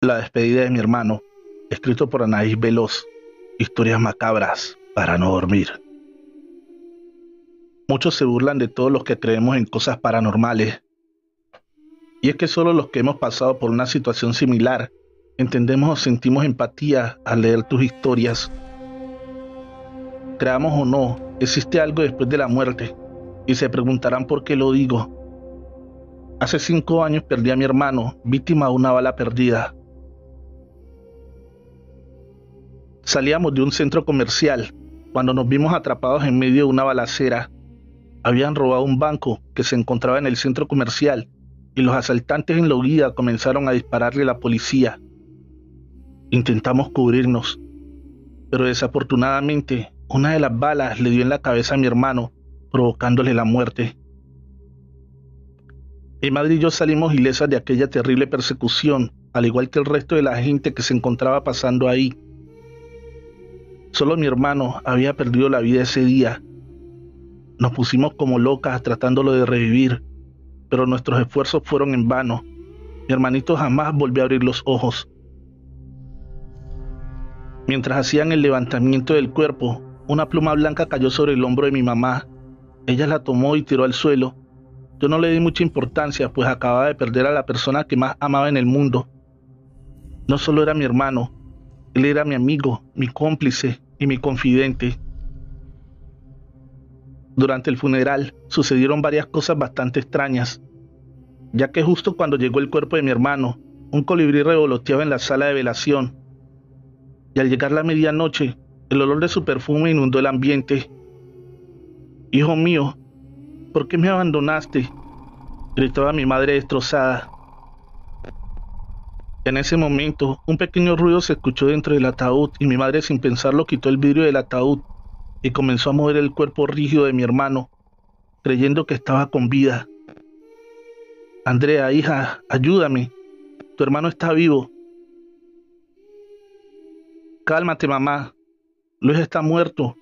La despedida de mi hermano, escrito por Anaís Veloz. Historias macabras para no dormir. Muchos se burlan de todos los que creemos en cosas paranormales. Y es que solo los que hemos pasado por una situación similar entendemos o sentimos empatía al leer tus historias. Creamos o no, existe algo después de la muerte, y se preguntarán por qué lo digo. Hace 5 años perdí a mi hermano, víctima de una bala perdida. Salíamos de un centro comercial cuando nos vimos atrapados en medio de una balacera. Habían robado un banco que se encontraba en el centro comercial y los asaltantes en la huida comenzaron a dispararle a la policía. Intentamos cubrirnos, pero desafortunadamente una de las balas le dio en la cabeza a mi hermano, provocándole la muerte. Mi madre y yo salimos ilesas de aquella terrible persecución, al igual que el resto de la gente que se encontraba pasando ahí. Solo mi hermano había perdido la vida ese día. Nos pusimos como locas tratándolo de revivir, pero nuestros esfuerzos fueron en vano. Mi hermanito jamás volvió a abrir los ojos. Mientras hacían el levantamiento del cuerpo, una pluma blanca cayó sobre el hombro de mi mamá. Ella la tomó y tiró al suelo. Yo no le di mucha importancia, pues acababa de perder a la persona que más amaba en el mundo. No solo era mi hermano, él era mi amigo, mi cómplice y mi confidente. Durante el funeral sucedieron varias cosas bastante extrañas, ya que justo cuando llegó el cuerpo de mi hermano, un colibrí revoloteaba en la sala de velación. Y al llegar la medianoche, el olor de su perfume inundó el ambiente. «Hijo mío, ¿por qué me abandonaste?», gritaba mi madre destrozada. En ese momento, un pequeño ruido se escuchó dentro del ataúd y mi madre sin pensarlo quitó el vidrio del ataúd y comenzó a mover el cuerpo rígido de mi hermano, creyendo que estaba con vida. «Andrea, hija, ayúdame, tu hermano está vivo». «Cálmate, mamá, Luis está muerto».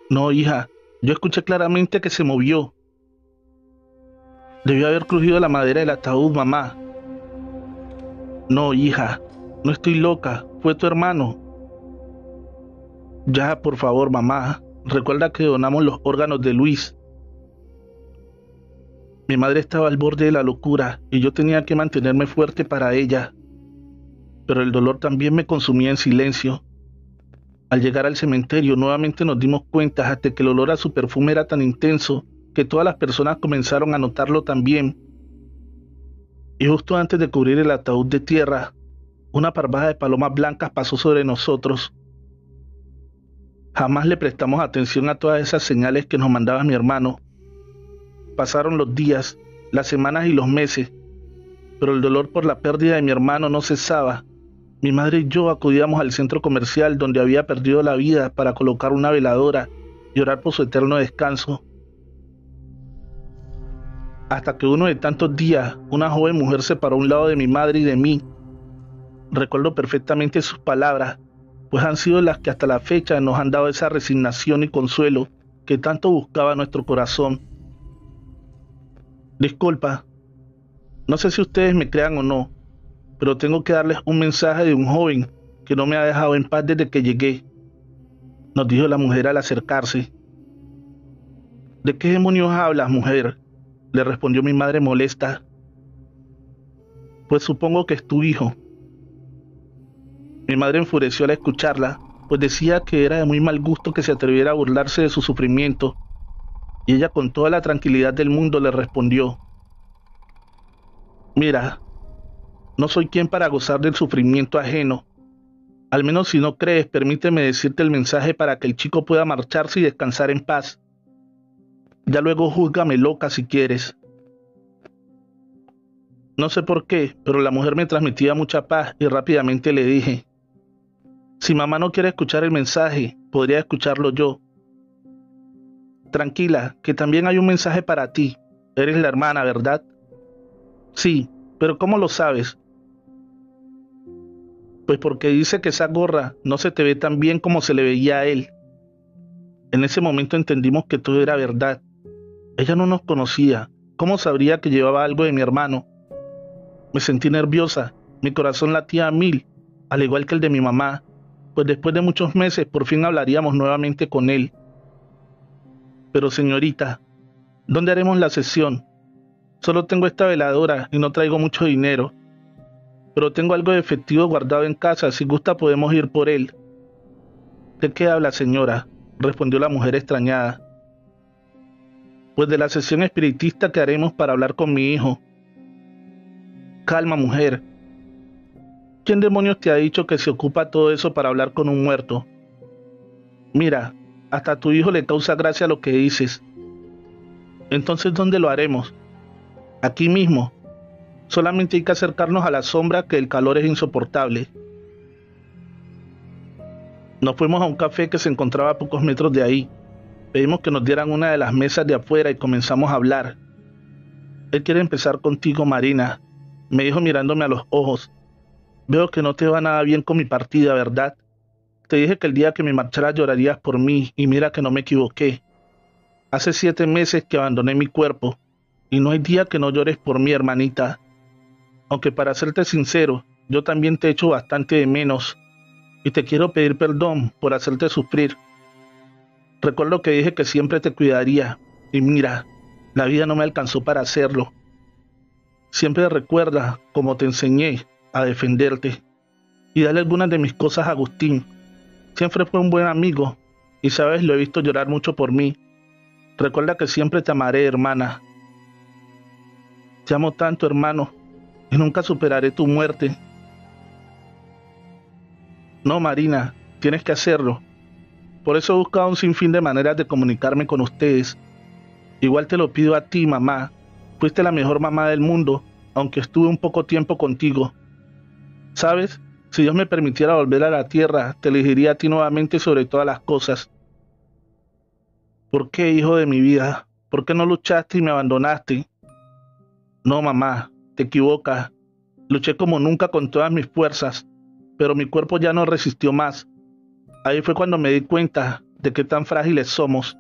«No, hija, yo escuché claramente que se movió. Debió haber crujido la madera del ataúd, mamá». «No, hija, no estoy loca, fue tu hermano». «Ya, por favor, mamá, recuerda que donamos los órganos de Luis». Mi madre estaba al borde de la locura y yo tenía que mantenerme fuerte para ella, pero el dolor también me consumía en silencio. Al llegar al cementerio nuevamente nos dimos cuenta hasta que el olor a su perfume era tan intenso que todas las personas comenzaron a notarlo también. Y justo antes de cubrir el ataúd de tierra, una parvada de palomas blancas pasó sobre nosotros. Jamás le prestamos atención a todas esas señales que nos mandaba mi hermano. Pasaron los días, las semanas y los meses, pero el dolor por la pérdida de mi hermano no cesaba. Mi madre y yo acudíamos al centro comercial donde había perdido la vida para colocar una veladora y orar por su eterno descanso. Hasta que uno de tantos días, una joven mujer se paró a un lado de mi madre y de mí. Recuerdo perfectamente sus palabras, pues han sido las que hasta la fecha nos han dado esa resignación y consuelo que tanto buscaba nuestro corazón. «Disculpa, no sé si ustedes me crean o no, pero tengo que darles un mensaje de un joven que no me ha dejado en paz desde que llegué», nos dijo la mujer al acercarse. «¿De qué demonios hablas, mujer?», le respondió mi madre molesta. «Pues supongo que es tu hijo». Mi madre enfureció al escucharla, pues decía que era de muy mal gusto que se atreviera a burlarse de su sufrimiento, y ella con toda la tranquilidad del mundo le respondió: «Mira, no soy quien para gozar del sufrimiento ajeno. Al menos si no crees, permíteme decirte el mensaje para que el chico pueda marcharse y descansar en paz. Ya luego júzgame loca si quieres». No sé por qué, pero la mujer me transmitía mucha paz y rápidamente le dije: «Si mamá no quiere escuchar el mensaje, podría escucharlo yo». «Tranquila, que también hay un mensaje para ti. Eres la hermana, ¿verdad?». «Sí, pero ¿cómo lo sabes?». «Pues porque dice que esa gorra no se te ve tan bien como se le veía a él». En ese momento entendimos que todo era verdad. Ella no nos conocía. ¿Cómo sabría que llevaba algo de mi hermano? Me sentí nerviosa, mi corazón latía a mil, al igual que el de mi mamá, pues después de muchos meses por fin hablaríamos nuevamente con él. Pero señorita, ¿dónde haremos la sesión? Solo tengo esta veladora y no traigo mucho dinero, pero tengo algo de efectivo guardado en casa, si gusta podemos ir por él. ¿De qué habla, señora?, respondió la mujer extrañada. Pues de la sesión espiritista que haremos para hablar con mi hijo. Calma, mujer. ¿Quién demonios te ha dicho que se ocupa todo eso para hablar con un muerto? Mira, hasta a tu hijo le causa gracia lo que dices. Entonces, ¿dónde lo haremos? Aquí mismo. Solamente hay que acercarnos a la sombra, que el calor es insoportable. Nos fuimos a un café que se encontraba a pocos metros de ahí. Pedimos que nos dieran una de las mesas de afuera y comenzamos a hablar. Él quiere empezar contigo, Marina, me dijo mirándome a los ojos. Veo que no te va nada bien con mi partida, ¿verdad? Te dije que el día que me marchara llorarías por mí, y mira que no me equivoqué. Hace 7 meses que abandoné mi cuerpo, y no hay día que no llores por mí, hermanita. Aunque para serte sincero, yo también te echo bastante de menos, y te quiero pedir perdón por hacerte sufrir. Recuerdo que dije que siempre te cuidaría, y mira, la vida no me alcanzó para hacerlo. Siempre recuerda, como te enseñé, a defenderte, y dale algunas de mis cosas a Agustín. Siempre fue un buen amigo, y sabes, lo he visto llorar mucho por mí. Recuerda que siempre te amaré, hermana. Te amo tanto, hermano, y nunca superaré tu muerte. No, Marina, tienes que hacerlo. Por eso he buscado un sinfín de maneras de comunicarme con ustedes. Igual te lo pido a ti, mamá. Fuiste la mejor mamá del mundo, aunque estuve un poco tiempo contigo. ¿Sabes? Si Dios me permitiera volver a la tierra, te elegiría a ti nuevamente sobre todas las cosas. ¿Por qué, hijo de mi vida? ¿Por qué no luchaste y me abandonaste? No, mamá, te equivocas. Luché como nunca con todas mis fuerzas, pero mi cuerpo ya no resistió más. Ahí fue cuando me di cuenta de qué tan frágiles somos.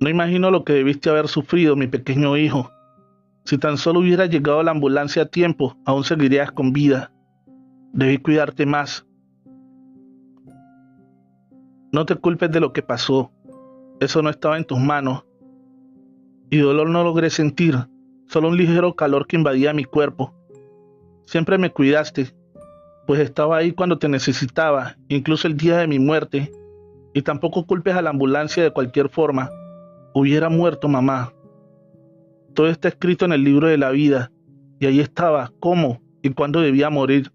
No imagino lo que debiste haber sufrido, mi pequeño hijo. Si tan solo hubiera llegado la ambulancia a tiempo, aún seguirías con vida. Debí cuidarte más. No te culpes de lo que pasó. Eso no estaba en tus manos. Y dolor no logré sentir, solo un ligero calor que invadía mi cuerpo. Siempre me cuidaste, pues estaba ahí cuando te necesitaba, incluso el día de mi muerte. Y tampoco culpes a la ambulancia de cualquier forma. Hubiera muerto, mamá. Todo está escrito en el libro de la vida, y ahí estaba cómo y cuándo debía morir.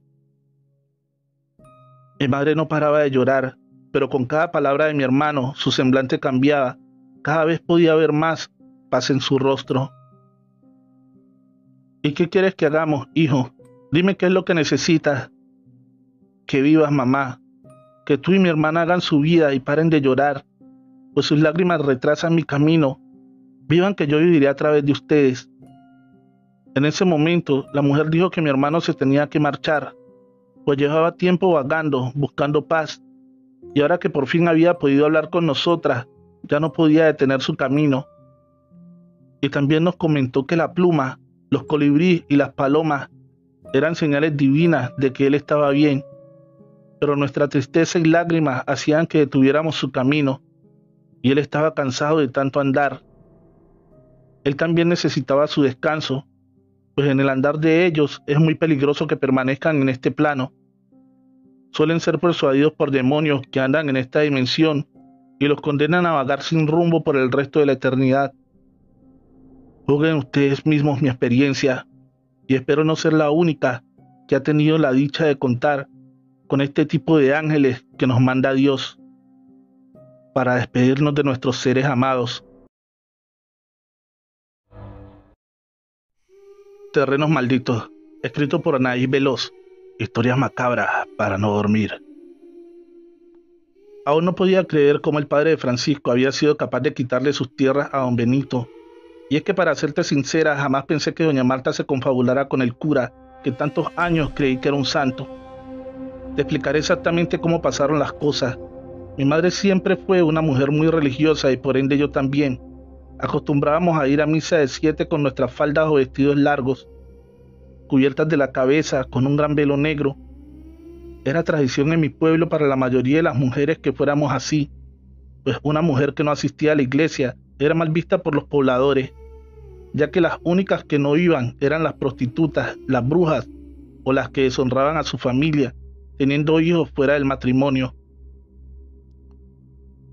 Mi madre no paraba de llorar, pero con cada palabra de mi hermano su semblante cambiaba. Cada vez podía ver más paz en su rostro. ¿Y qué quieres que hagamos, hijo? Dime qué es lo que necesitas. Que vivas, mamá. Que tú y mi hermana hagan su vida y paren de llorar, pues sus lágrimas retrasan mi camino. Vivan, que yo viviré a través de ustedes. En ese momento, la mujer dijo que mi hermano se tenía que marchar, pues llevaba tiempo vagando, buscando paz, y ahora que por fin había podido hablar con nosotras, ya no podía detener su camino. Y también nos comentó que la pluma, los colibríes y las palomas eran señales divinas de que él estaba bien, pero nuestra tristeza y lágrimas hacían que detuviéramos su camino, y él estaba cansado de tanto andar. Él también necesitaba su descanso, pues en el andar de ellos es muy peligroso que permanezcan en este plano. Suelen ser persuadidos por demonios que andan en esta dimensión y los condenan a vagar sin rumbo por el resto de la eternidad. Juzguen ustedes mismos mi experiencia, y espero no ser la única que ha tenido la dicha de contar con este tipo de ángeles que nos manda Dios para despedirnos de nuestros seres amados. Terrenos malditos, escrito por Anaís Veloz. Historias macabras para no dormir. Aún no podía creer cómo el padre de Francisco había sido capaz de quitarle sus tierras a don Benito. Y es que, para serte sincera, jamás pensé que doña Marta se confabulara con el cura, que tantos años creí que era un santo. Te explicaré exactamente cómo pasaron las cosas. Mi madre siempre fue una mujer muy religiosa y por ende yo también. Acostumbrábamos a ir a misa de 7 con nuestras faldas o vestidos largos, cubiertas de la cabeza con un gran velo negro. Era tradición en mi pueblo para la mayoría de las mujeres que fuéramos así, pues una mujer que no asistía a la iglesia era mal vista por los pobladores, ya que las únicas que no iban eran las prostitutas, las brujas o las que deshonraban a su familia, teniendo hijos fuera del matrimonio.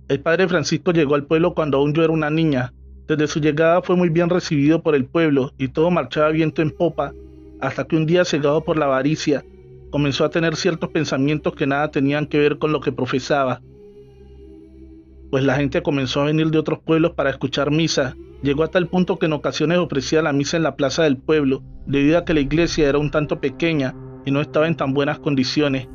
El padre Francisco llegó al pueblo cuando aún yo era una niña. Desde su llegada fue muy bien recibido por el pueblo y todo marchaba viento en popa, hasta que un día, cegado por la avaricia, comenzó a tener ciertos pensamientos que nada tenían que ver con lo que profesaba. Pues la gente comenzó a venir de otros pueblos para escuchar misa. Llegó a tal punto que en ocasiones ofrecía la misa en la plaza del pueblo, debido a que la iglesia era un tanto pequeña y no estaba en tan buenas condiciones.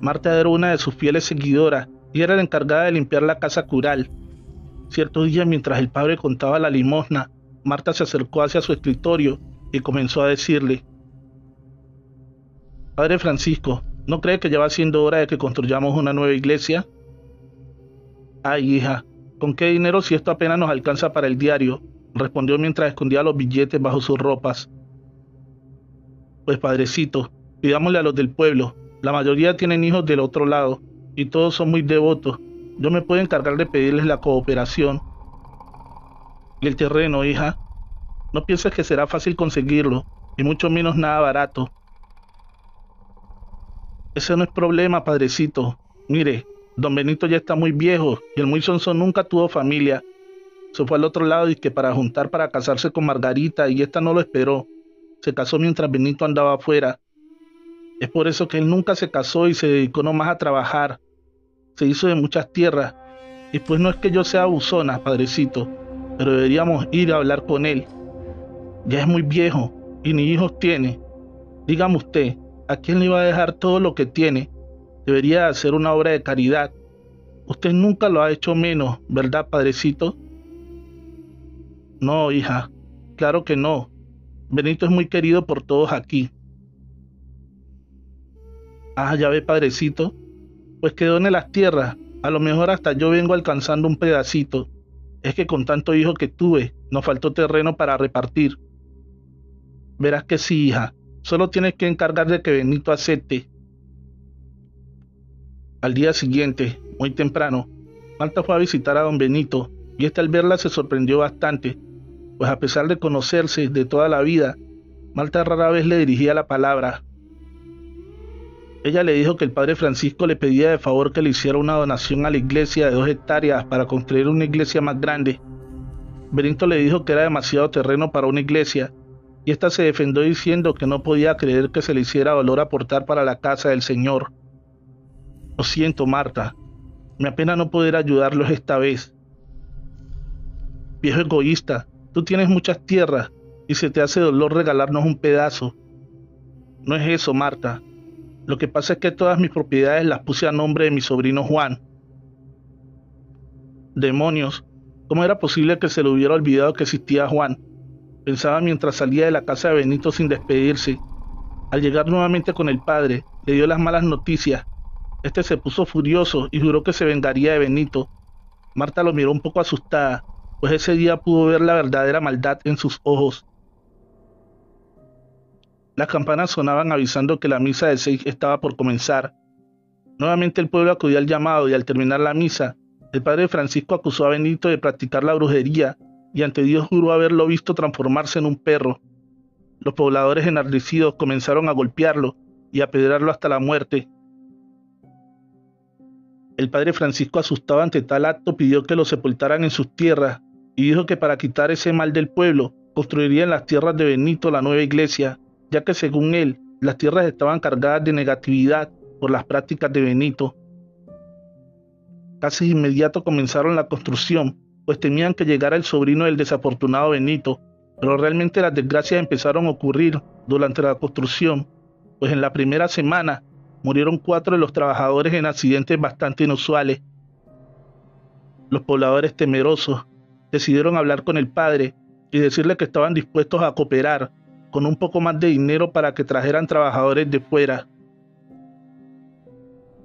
Marta era una de sus fieles seguidoras y era la encargada de limpiar la casa cural. Cierto día, mientras el padre contaba la limosna, Marta se acercó hacia su escritorio y comenzó a decirle: «Padre Francisco, ¿no cree que ya va siendo hora de que construyamos una nueva iglesia?» «Ay, hija, ¿con qué dinero si esto apenas nos alcanza para el diario?», respondió mientras escondía los billetes bajo sus ropas. «Pues padrecito, pidámosle a los del pueblo. La mayoría tienen hijos del otro lado y todos son muy devotos. Yo me puedo encargar de pedirles la cooperación». «Y el terreno, hija, no pienses que será fácil conseguirlo, y mucho menos nada barato». «Ese no es problema, padrecito. Mire, don Benito ya está muy viejo y el muy sonso nunca tuvo familia. Se fue al otro lado y que para juntar para casarse con Margarita y esta no lo esperó. Se casó mientras Benito andaba afuera. Es por eso que él nunca se casó y se dedicó nomás a trabajar. Se hizo de muchas tierras. Y pues no es que yo sea abusona, padrecito, pero deberíamos ir a hablar con él. Ya es muy viejo y ni hijos tiene. Dígame usted, ¿a quién le iba a dejar todo lo que tiene? Debería hacer una obra de caridad. Usted nunca lo ha hecho menos, ¿verdad, padrecito?» «No, hija, claro que no. Benito es muy querido por todos aquí». «Ah, ya ve, padrecito, pues que done las tierras. A lo mejor hasta yo vengo alcanzando un pedacito. Es que con tanto hijo que tuve, nos faltó terreno para repartir». «Verás que sí, hija. Solo tienes que encargar de que Benito acepte». Al día siguiente, muy temprano, Marta fue a visitar a don Benito y al verla se sorprendió bastante, pues a pesar de conocerse de toda la vida, Marta rara vez le dirigía la palabra. Ella le dijo que el padre Francisco le pedía de favor que le hiciera una donación a la iglesia de 2 hectáreas para construir una iglesia más grande. Benito le dijo que era demasiado terreno para una iglesia, y ésta se defendió diciendo que no podía creer que se le hiciera valor aportar para la casa del Señor. «Lo siento, Marta, me apena no poder ayudarlos esta vez». «Viejo egoísta, tú tienes muchas tierras y se te hace dolor regalarnos un pedazo». «No es eso, Marta. Lo que pasa es que todas mis propiedades las puse a nombre de mi sobrino Juan». «Demonios, ¿cómo era posible que se le hubiera olvidado que existía Juan?», pensaba mientras salía de la casa de Benito sin despedirse. Al llegar nuevamente con el padre, le dio las malas noticias. Este se puso furioso y juró que se vengaría de Benito. Marta lo miró un poco asustada, pues ese día pudo ver la verdadera maldad en sus ojos. Las campanas sonaban avisando que la misa de 6 estaba por comenzar. Nuevamente el pueblo acudió al llamado y al terminar la misa, el padre Francisco acusó a Benito de practicar la brujería y ante Dios juró haberlo visto transformarse en un perro. Los pobladores enardecidos comenzaron a golpearlo y a apedrearlo hasta la muerte. El padre Francisco, asustado ante tal acto, pidió que lo sepultaran en sus tierras y dijo que para quitar ese mal del pueblo, construiría en las tierras de Benito la nueva iglesia, ya que según él, las tierras estaban cargadas de negatividad por las prácticas de Benito. Casi de inmediato comenzaron la construcción, pues temían que llegara el sobrino del desafortunado Benito, pero realmente las desgracias empezaron a ocurrir durante la construcción, pues en la primera semana murieron 4 de los trabajadores en accidentes bastante inusuales. Los pobladores, temerosos, decidieron hablar con el padre y decirle que estaban dispuestos a cooperar con un poco más de dinero para que trajeran trabajadores de fuera.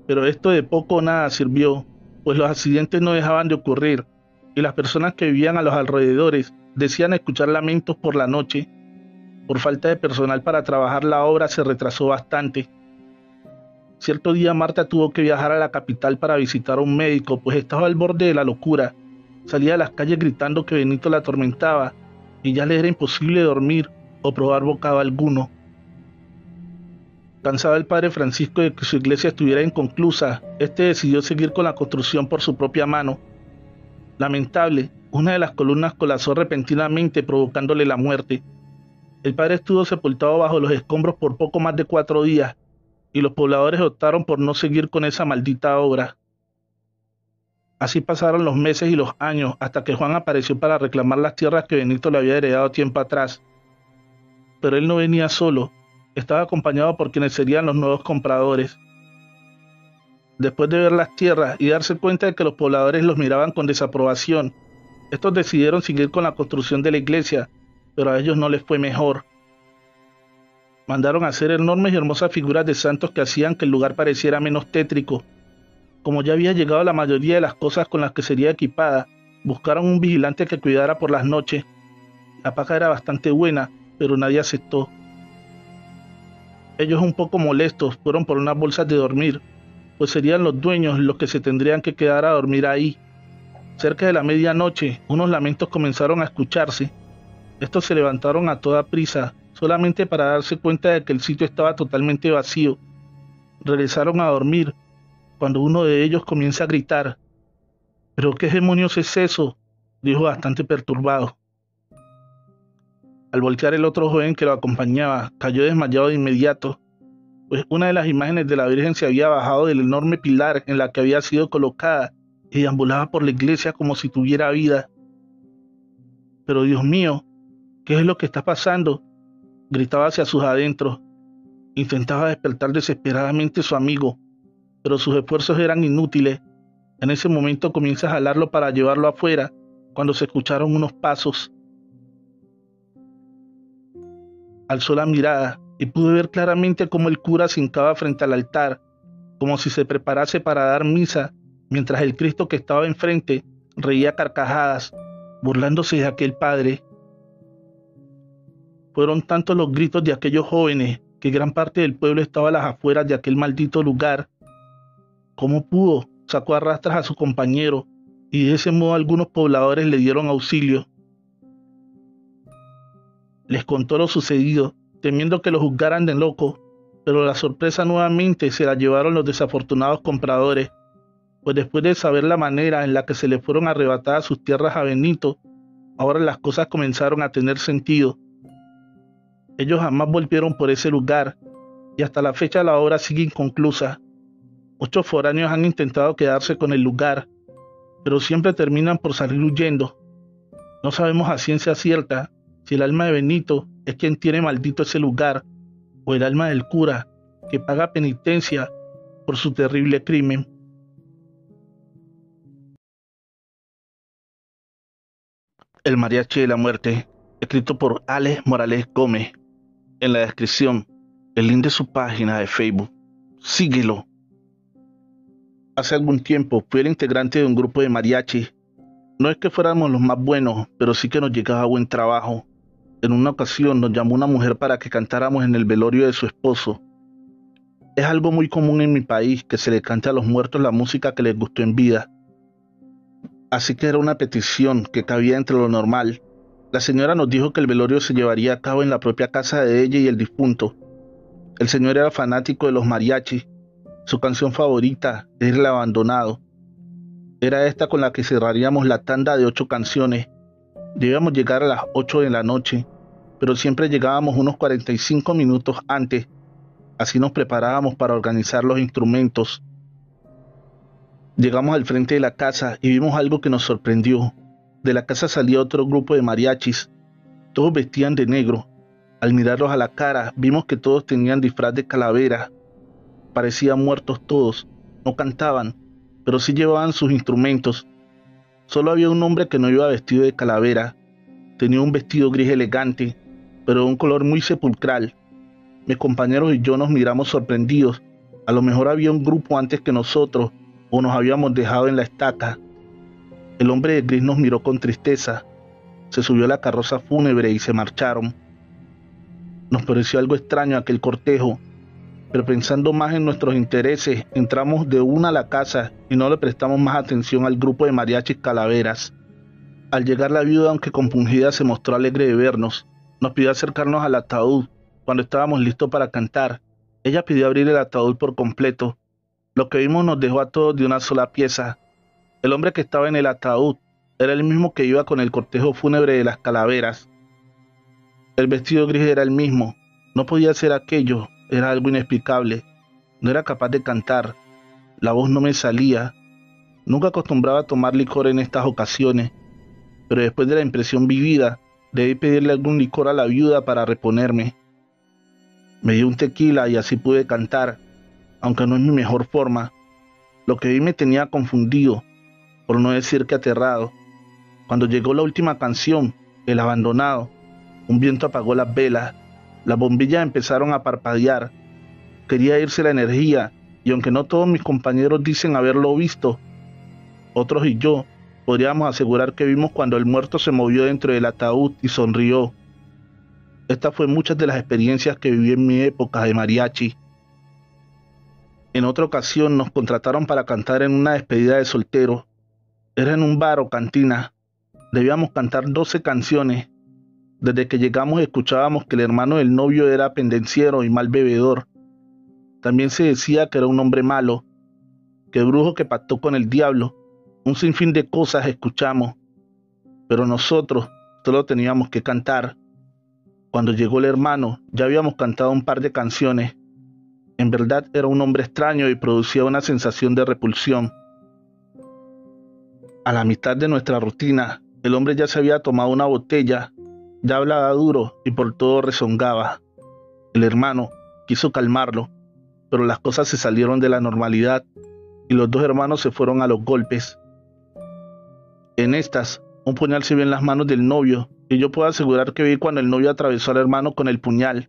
Pero esto de poco o nada sirvió, pues los accidentes no dejaban de ocurrir y las personas que vivían a los alrededores decían escuchar lamentos por la noche. Por falta de personal para trabajar, la obra se retrasó bastante. Cierto día Marta tuvo que viajar a la capital para visitar a un médico, pues estaba al borde de la locura. Salía a las calles gritando que Benito la atormentaba y ya le era imposible dormir o probar bocado alguno. Cansado el padre Francisco de que su iglesia estuviera inconclusa, este decidió seguir con la construcción por su propia mano. Lamentable, una de las columnas colapsó repentinamente, provocándole la muerte. El padre estuvo sepultado bajo los escombros por poco más de 4 días, y los pobladores optaron por no seguir con esa maldita obra. Así pasaron los meses y los años, hasta que Juan apareció para reclamar las tierras que Benito le había heredado tiempo atrás. Pero él no venía solo, estaba acompañado por quienes serían los nuevos compradores. Después de ver las tierras y darse cuenta de que los pobladores los miraban con desaprobación, estos decidieron seguir con la construcción de la iglesia, pero a ellos no les fue mejor. Mandaron a hacer enormes y hermosas figuras de santos que hacían que el lugar pareciera menos tétrico. Como ya había llegado la mayoría de las cosas con las que sería equipada, buscaron un vigilante que cuidara por las noches. La paga era bastante buena, pero nadie aceptó. Ellos, un poco molestos, fueron por unas bolsas de dormir, pues serían los dueños los que se tendrían que quedar a dormir ahí. Cerca de la medianoche, unos lamentos comenzaron a escucharse. Estos se levantaron a toda prisa, solamente para darse cuenta de que el sitio estaba totalmente vacío. Regresaron a dormir, cuando uno de ellos comienza a gritar. «¿Pero qué demonios es eso?», dijo bastante perturbado. Al voltear, el otro joven que lo acompañaba cayó desmayado de inmediato, pues una de las imágenes de la Virgen se había bajado del enorme pilar en la que había sido colocada y deambulaba por la iglesia como si tuviera vida. «Pero Dios mío, ¿qué es lo que está pasando?», gritaba hacia sus adentros. Intentaba despertar desesperadamente a su amigo, pero sus esfuerzos eran inútiles. En ese momento comienza a jalarlo para llevarlo afuera, cuando se escucharon unos pasos. Alzó la mirada y pudo ver claramente cómo el cura se hincaba frente al altar, como si se preparase para dar misa, mientras el Cristo que estaba enfrente reía carcajadas, burlándose de aquel padre. Fueron tantos los gritos de aquellos jóvenes que gran parte del pueblo estaba a las afueras de aquel maldito lugar. ¿Cómo pudo? Sacó a rastras a su compañero, y de ese modo algunos pobladores le dieron auxilio. Les contó lo sucedido, temiendo que lo juzgaran de loco, pero la sorpresa nuevamente se la llevaron los desafortunados compradores, pues después de saber la manera en la que se le fueron arrebatadas sus tierras a Benito, ahora las cosas comenzaron a tener sentido. Ellos jamás volvieron por ese lugar, y hasta la fecha la obra sigue inconclusa. Muchos foráneos han intentado quedarse con el lugar, pero siempre terminan por salir huyendo. No sabemos a ciencia cierta si el alma de Benito es quien tiene maldito ese lugar, o el alma del cura, que paga penitencia por su terrible crimen. El mariachi de la muerte, escrito por Alex Morales Gómez. En la descripción, el link de su página de Facebook. Síguelo. Hace algún tiempo fui el integrante de un grupo de mariachi. No es que fuéramos los más buenos, pero sí que nos llegaba buen trabajo. En una ocasión nos llamó una mujer para que cantáramos en el velorio de su esposo. Es algo muy común en mi país que se le cante a los muertos la música que les gustó en vida. Así que era una petición que cabía entre lo normal. La señora nos dijo que el velorio se llevaría a cabo en la propia casa de ella y el difunto. El señor era fanático de los mariachis. Su canción favorita era El Abandonado. Era esta con la que cerraríamos la tanda de 8 canciones. Debíamos llegar a las 8 de la noche, pero siempre llegábamos unos 45 minutos antes. Así nos preparábamos para organizar los instrumentos. Llegamos al frente de la casa y vimos algo que nos sorprendió. De la casa salía otro grupo de mariachis. Todos vestían de negro. Al mirarlos a la cara, vimos que todos tenían disfraz de calavera. Parecían muertos todos. No cantaban, pero sí llevaban sus instrumentos. Solo había un hombre que no iba vestido de calavera. Tenía un vestido gris elegante, pero de un color muy sepulcral. Mis compañeros y yo nos miramos sorprendidos A lo mejor había un grupo antes que nosotros o nos habíamos dejado en la estaca. El hombre de gris nos miró con tristeza. Se subió a la carroza fúnebre y se marcharon. Nos pareció algo extraño aquel cortejo, pero pensando más en nuestros intereses, entramos de una a la casa y no le prestamos más atención al grupo de mariachis calaveras. Al llegar la viuda, aunque compungida, se mostró alegre de vernos. Nos pidió acercarnos al ataúd. Cuando estábamos listos para cantar, ella pidió abrir el ataúd por completo. Lo que vimos nos dejó a todos de una sola pieza. El hombre que estaba en el ataúd era el mismo que iba con el cortejo fúnebre de las calaveras. El vestido gris era el mismo. No podía ser aquello, era algo inexplicable. No era capaz de cantar. La voz no me salía. Nunca acostumbraba a tomar licor en estas ocasiones, pero después de la impresión vivida, debí pedirle algún licor a la viuda para reponerme. Me dio un tequila y así pude cantar, aunque no es mi mejor forma. Lo que vi me tenía confundido, por no decir que aterrado. Cuando llegó la última canción, El abandonado, un viento apagó las velas, las bombillas empezaron a parpadear. Quería irse la energía, y aunque no todos mis compañeros dicen haberlo visto, otros y yo podríamos asegurar que vimos cuando el muerto se movió dentro del ataúd y sonrió. Estas fue muchas de las experiencias que viví en mi época de mariachi. En otra ocasión nos contrataron para cantar en una despedida de solteros. Era en un bar o cantina. Debíamos cantar 12 canciones. Desde que llegamos escuchábamos que el hermano del novio era pendenciero y mal bebedor. También se decía que era un hombre malo, que brujo que pactó con el diablo. Un sinfín de cosas escuchamos, pero nosotros solo teníamos que cantar. Cuando llegó el hermano, ya habíamos cantado un par de canciones. En verdad era un hombre extraño y producía una sensación de repulsión. A la mitad de nuestra rutina, el hombre ya se había tomado una botella, ya hablaba duro y por todo rezongaba. El hermano quiso calmarlo, pero las cosas se salieron de la normalidad y los dos hermanos se fueron a los golpes. En estas, un puñal se vio en las manos del novio, y yo puedo asegurar que vi cuando el novio atravesó al hermano con el puñal,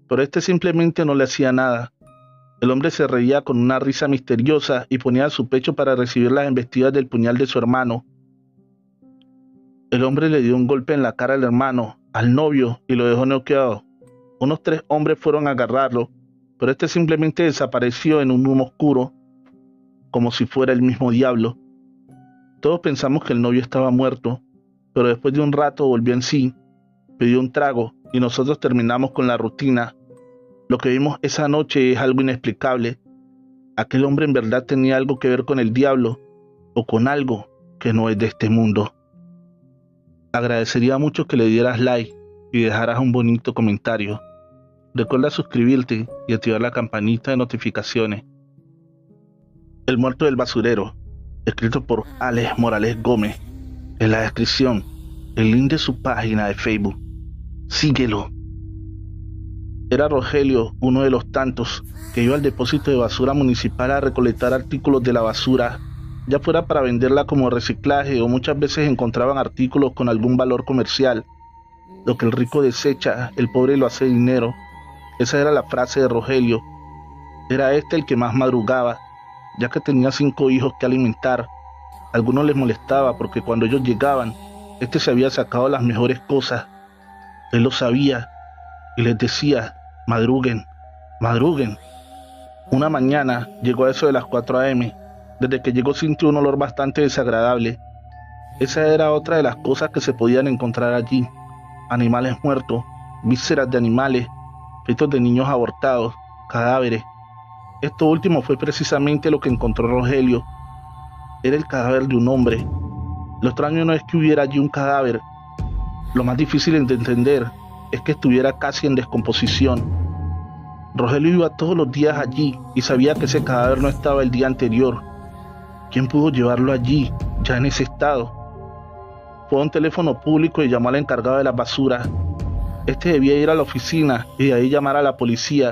pero este simplemente no le hacía nada. El hombre se reía con una risa misteriosa y ponía su pecho para recibir las embestidas del puñal de su hermano. El hombre le dio un golpe en la cara al hermano, al novio, y lo dejó noqueado. Unos 3 hombres fueron a agarrarlo, pero este simplemente desapareció en un humo oscuro, como si fuera el mismo diablo. Todos pensamos que el novio estaba muerto, pero después de un rato volvió en sí, pidió un trago y nosotros terminamos con la rutina. Lo que vimos esa noche es algo inexplicable. Aquel hombre en verdad tenía algo que ver con el diablo o con algo que no es de este mundo. Agradecería mucho que le dieras like y dejaras un bonito comentario. Recuerda suscribirte y activar la campanita de notificaciones. El muerto del basurero, escrito por Alex Morales Gómez. En la descripción, el link de su página de Facebook. Síguelo. Era Rogelio, uno de los tantos que iba al depósito de basura municipal a recolectar artículos de la basura, ya fuera para venderla como reciclaje o muchas veces encontraban artículos con algún valor comercial. Lo que el rico desecha, el pobre lo hace dinero. Esa era la frase de Rogelio. Era este el que más madrugaba, ya que tenía 5 hijos que alimentar. A algunos les molestaba porque cuando ellos llegaban, este se había sacado las mejores cosas. Él lo sabía y les decía: madruguen, madruguen. Una mañana llegó a eso de las 4 a.m. Desde que llegó sintió un olor bastante desagradable. Esa era otra de las cosas que se podían encontrar allí: animales muertos, vísceras de animales, fetos de niños abortados, cadáveres. Esto último fue precisamente lo que encontró Rogelio. Era el cadáver de un hombre. Lo extraño no es que hubiera allí un cadáver. Lo más difícil de entender es que estuviera casi en descomposición. Rogelio iba todos los días allí y sabía que ese cadáver no estaba el día anterior. ¿Quién pudo llevarlo allí, ya en ese estado? Fue a un teléfono público y llamó al encargado de las basuras. Este debía ir a la oficina y de ahí llamar a la policía.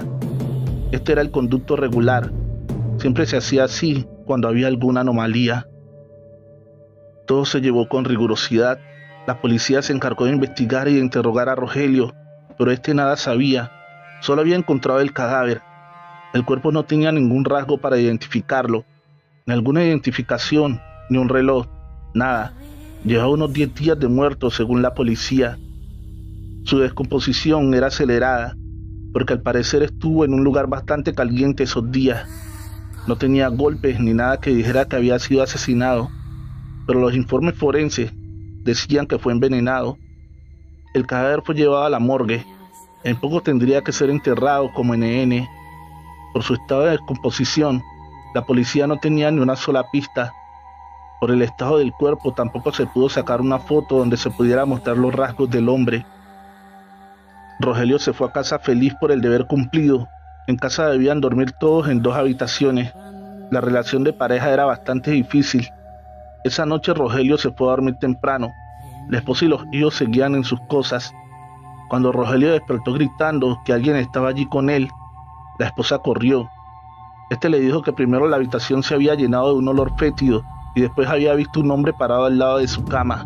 Este era el conducto regular. Siempre se hacía así cuando había alguna anomalía. Todo se llevó con rigurosidad. La policía se encargó de investigar y de interrogar a Rogelio, pero este nada sabía. Solo había encontrado el cadáver. El cuerpo no tenía ningún rasgo para identificarlo, ni alguna identificación, ni un reloj, nada. Llevaba unos 10 días de muerto según la policía. Su descomposición era acelerada, porque al parecer estuvo en un lugar bastante caliente esos días. No tenía golpes ni nada que dijera que había sido asesinado, pero los informes forenses decían que fue envenenado. El cadáver fue llevado a la morgue. En poco tendría que ser enterrado como NN. Por su estado de descomposición, la policía no tenía ni una sola pista. Por el estado del cuerpo tampoco se pudo sacar una foto donde se pudiera mostrar los rasgos del hombre. Rogelio se fue a casa feliz por el deber cumplido. En casa debían dormir todos en 2 habitaciones. La relación de pareja era bastante difícil. Esa noche Rogelio se fue a dormir temprano. La esposa y los hijos seguían en sus cosas. Cuando Rogelio despertó gritando que alguien estaba allí con él, la esposa corrió. Este le dijo que primero la habitación se había llenado de un olor fétido y después había visto un hombre parado al lado de su cama.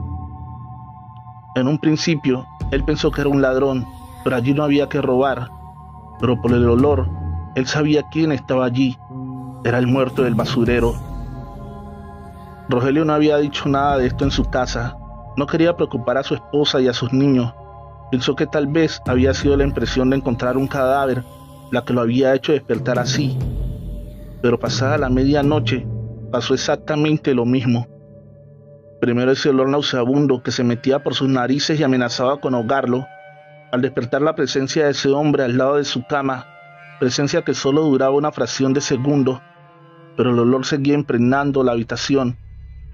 En un principio, él pensó que era un ladrón, pero allí no había que robar. Pero por el olor, él sabía quién estaba allí. Era el muerto del basurero. Rogelio no había dicho nada de esto en su casa. No quería preocupar a su esposa y a sus niños. Pensó que tal vez había sido la impresión de encontrar un cadáver la que lo había hecho despertar así. Pero pasada la medianoche, pasó exactamente lo mismo. Primero ese olor nauseabundo que se metía por sus narices y amenazaba con ahogarlo. Al despertar la presencia de ese hombre al lado de su cama, presencia que solo duraba una fracción de segundo, pero el olor seguía impregnando la habitación.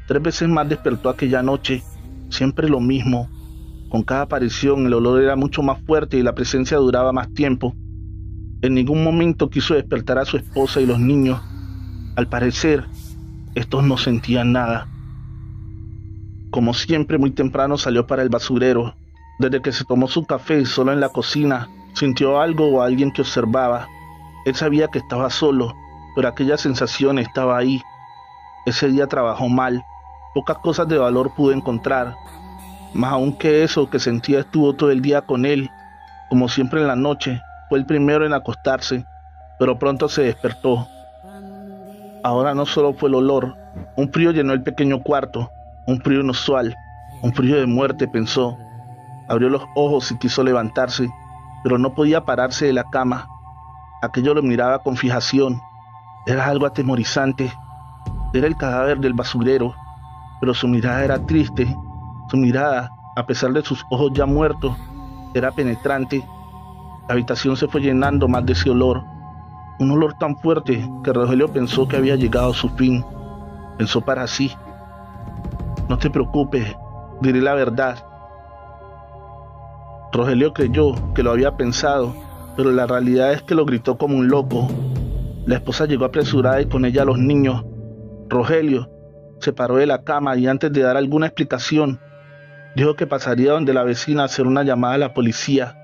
3 veces más despertó aquella noche, siempre lo mismo. Con cada aparición el olor era mucho más fuerte y la presencia duraba más tiempo. En ningún momento quiso despertar a su esposa y los niños. Al parecer, estos no sentían nada. Como siempre, muy temprano salió para el basurero. Desde que se tomó su café solo en la cocina, sintió algo o alguien que observaba. Él sabía que estaba solo, pero aquella sensación estaba ahí. Ese día trabajó mal. Pocas cosas de valor pudo encontrar. Más aún que eso que sentía, estuvo todo el día con él. Como siempre en la noche, fue el primero en acostarse, pero pronto se despertó. Ahora no solo fue el olor, un frío llenó el pequeño cuarto, un frío inusual, un frío de muerte, pensó. Abrió los ojos y quiso levantarse, pero no podía pararse de la cama. Aquello lo miraba con fijación. Era algo atemorizante. Era el cadáver del basurero, pero su mirada era triste. Su mirada, a pesar de sus ojos ya muertos, era penetrante. La habitación se fue llenando más de ese olor, un olor tan fuerte que Rogelio pensó que había llegado a su fin. Pensó para sí: no te preocupes, diré la verdad. Rogelio creyó que lo había pensado, pero la realidad es que lo gritó como un loco. La esposa llegó apresurada y con ella los niños. Rogelio se paró de la cama y antes de dar alguna explicación, dijo que pasaría donde la vecina a hacer una llamada a la policía.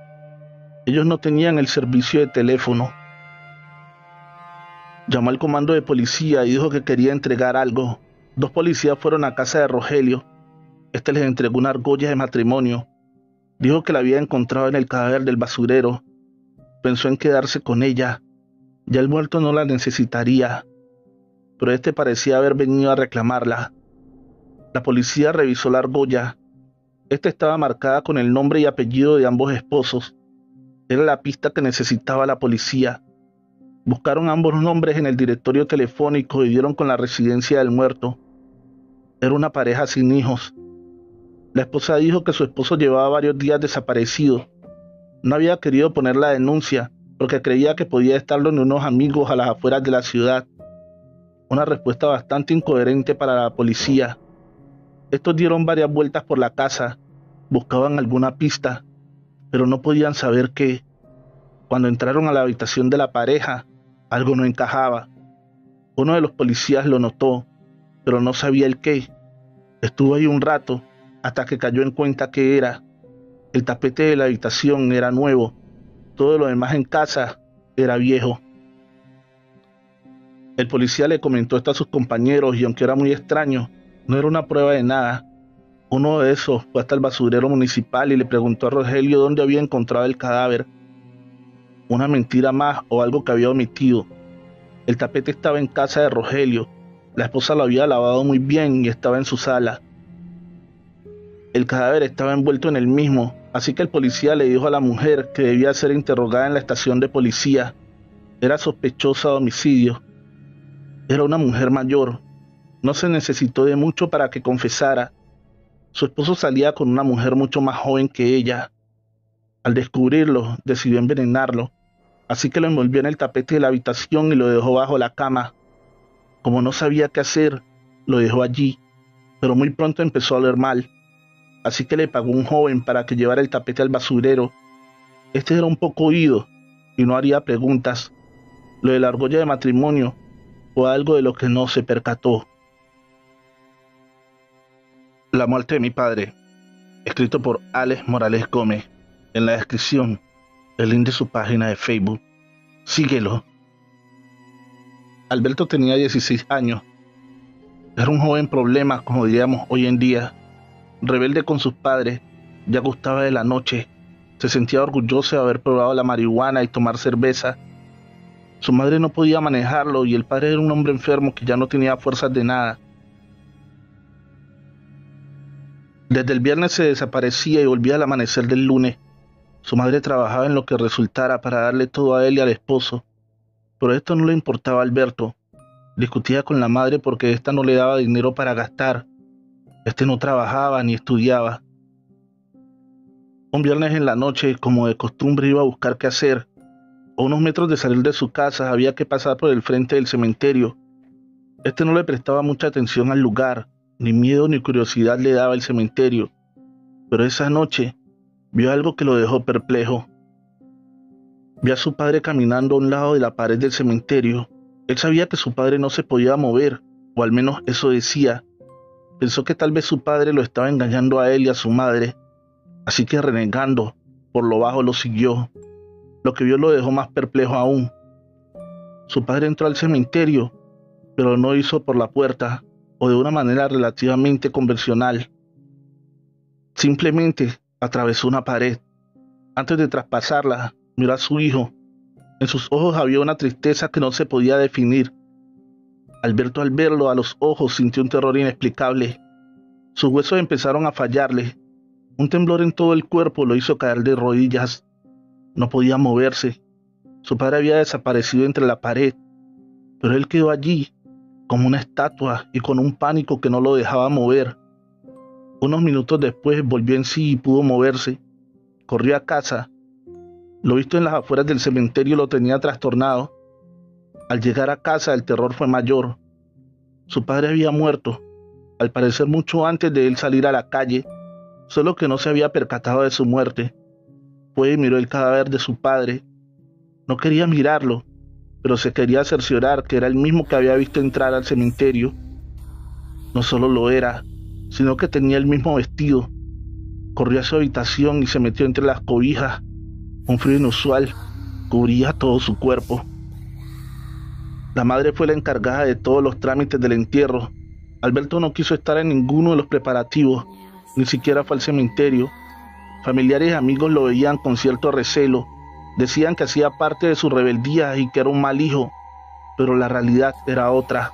Ellos no tenían el servicio de teléfono. Llamó al comando de policía y dijo que quería entregar algo. 2 policías fueron a casa de Rogelio. Este les entregó una argolla de matrimonio. Dijo que la había encontrado en el cadáver del basurero. Pensó en quedarse con ella. Ya el muerto no la necesitaría, pero este parecía haber venido a reclamarla. La policía revisó la argolla. Esta estaba marcada con el nombre y apellido de ambos esposos. Era la pista que necesitaba la policía. Buscaron ambos nombres en el directorio telefónico y dieron con la residencia del muerto. Era una pareja sin hijos. La esposa dijo que su esposo llevaba varios días desaparecido. No había querido poner la denuncia porque creía que podía estar donde unos amigos a las afueras de la ciudad. Una respuesta bastante incoherente para la policía. Estos dieron varias vueltas por la casa, buscaban alguna pista, pero no podían saber qué. Cuando entraron a la habitación de la pareja, algo no encajaba. Uno de los policías lo notó, pero no sabía el qué. Estuvo ahí un rato, hasta que cayó en cuenta qué era. El tapete de la habitación era nuevo, todo lo demás en casa era viejo. El policía le comentó esto a sus compañeros y aunque era muy extraño, no era una prueba de nada. Uno de esos fue hasta el basurero municipal y le preguntó a Rogelio dónde había encontrado el cadáver. Una mentira más o algo que había omitido. El tapete estaba en casa de Rogelio. La esposa lo había lavado muy bien y estaba en su sala. El cadáver estaba envuelto en el mismo, así que el policía le dijo a la mujer que debía ser interrogada en la estación de policía. Era sospechosa de homicidio. Era una mujer mayor. No se necesitó de mucho para que confesara. Su esposo salía con una mujer mucho más joven que ella. Al descubrirlo, decidió envenenarlo, así que lo envolvió en el tapete de la habitación y lo dejó bajo la cama. Como no sabía qué hacer, lo dejó allí, pero muy pronto empezó a oler mal, así que le pagó un joven para que llevara el tapete al basurero. Este era un poco oído y no haría preguntas. Lo de la argolla de matrimonio fue algo de lo que no se percató. La muerte de mi padre, escrito por Alex Morales Gómez. En la descripción, el link de su página de Facebook. Síguelo. Alberto tenía 16 años. Era un joven problema, como diríamos hoy en día. Rebelde con sus padres, ya gustaba de la noche. Se sentía orgulloso de haber probado la marihuana y tomar cerveza. Su madre no podía manejarlo y el padre era un hombre enfermo que ya no tenía fuerzas de nada. Desde el viernes se desaparecía y volvía al amanecer del lunes. Su madre trabajaba en lo que resultara para darle todo a él y al esposo, pero esto no le importaba a Alberto. Discutía con la madre porque ésta no le daba dinero para gastar. Este no trabajaba ni estudiaba. Un viernes en la noche, como de costumbre, iba a buscar qué hacer. A unos metros de salir de su casa había que pasar por el frente del cementerio. Este no le prestaba mucha atención al lugar, ni miedo ni curiosidad le daba el cementerio, pero esa noche vio algo que lo dejó perplejo. Vio a su padre caminando a un lado de la pared del cementerio. Él sabía que su padre no se podía mover, o al menos eso decía. Pensó que tal vez su padre lo estaba engañando a él y a su madre, así que renegando, por lo bajo lo siguió. Lo que vio lo dejó más perplejo aún. Su padre entró al cementerio, pero no hizo por la puerta, o de una manera relativamente convencional. Simplemente atravesó una pared. Antes de traspasarla, miró a su hijo. En sus ojos había una tristeza que no se podía definir. Alberto, al verlo a los ojos, sintió un terror inexplicable. Sus huesos empezaron a fallarle. Un temblor en todo el cuerpo lo hizo caer de rodillas. No podía moverse. Su padre había desaparecido entre la pared, pero él quedó allí, como una estatua y con un pánico que no lo dejaba mover. Unos minutos después volvió en sí y pudo moverse. Corrió a casa. Lo visto en las afueras del cementerio lo tenía trastornado. Al llegar a casa el terror fue mayor. Su padre había muerto, al parecer mucho antes de él salir a la calle, solo que no se había percatado de su muerte. Fue y miró el cadáver de su padre. No quería mirarlo, pero se quería cerciorar que era el mismo que había visto entrar al cementerio. No solo lo era, sino que tenía el mismo vestido. Corrió a su habitación y se metió entre las cobijas. Un frío inusual cubría todo su cuerpo. La madre fue la encargada de todos los trámites del entierro. Alberto no quiso estar en ninguno de los preparativos, ni siquiera fue al cementerio. Familiares y amigos lo veían con cierto recelo. Decían que hacía parte de su rebeldía y que era un mal hijo, pero la realidad era otra.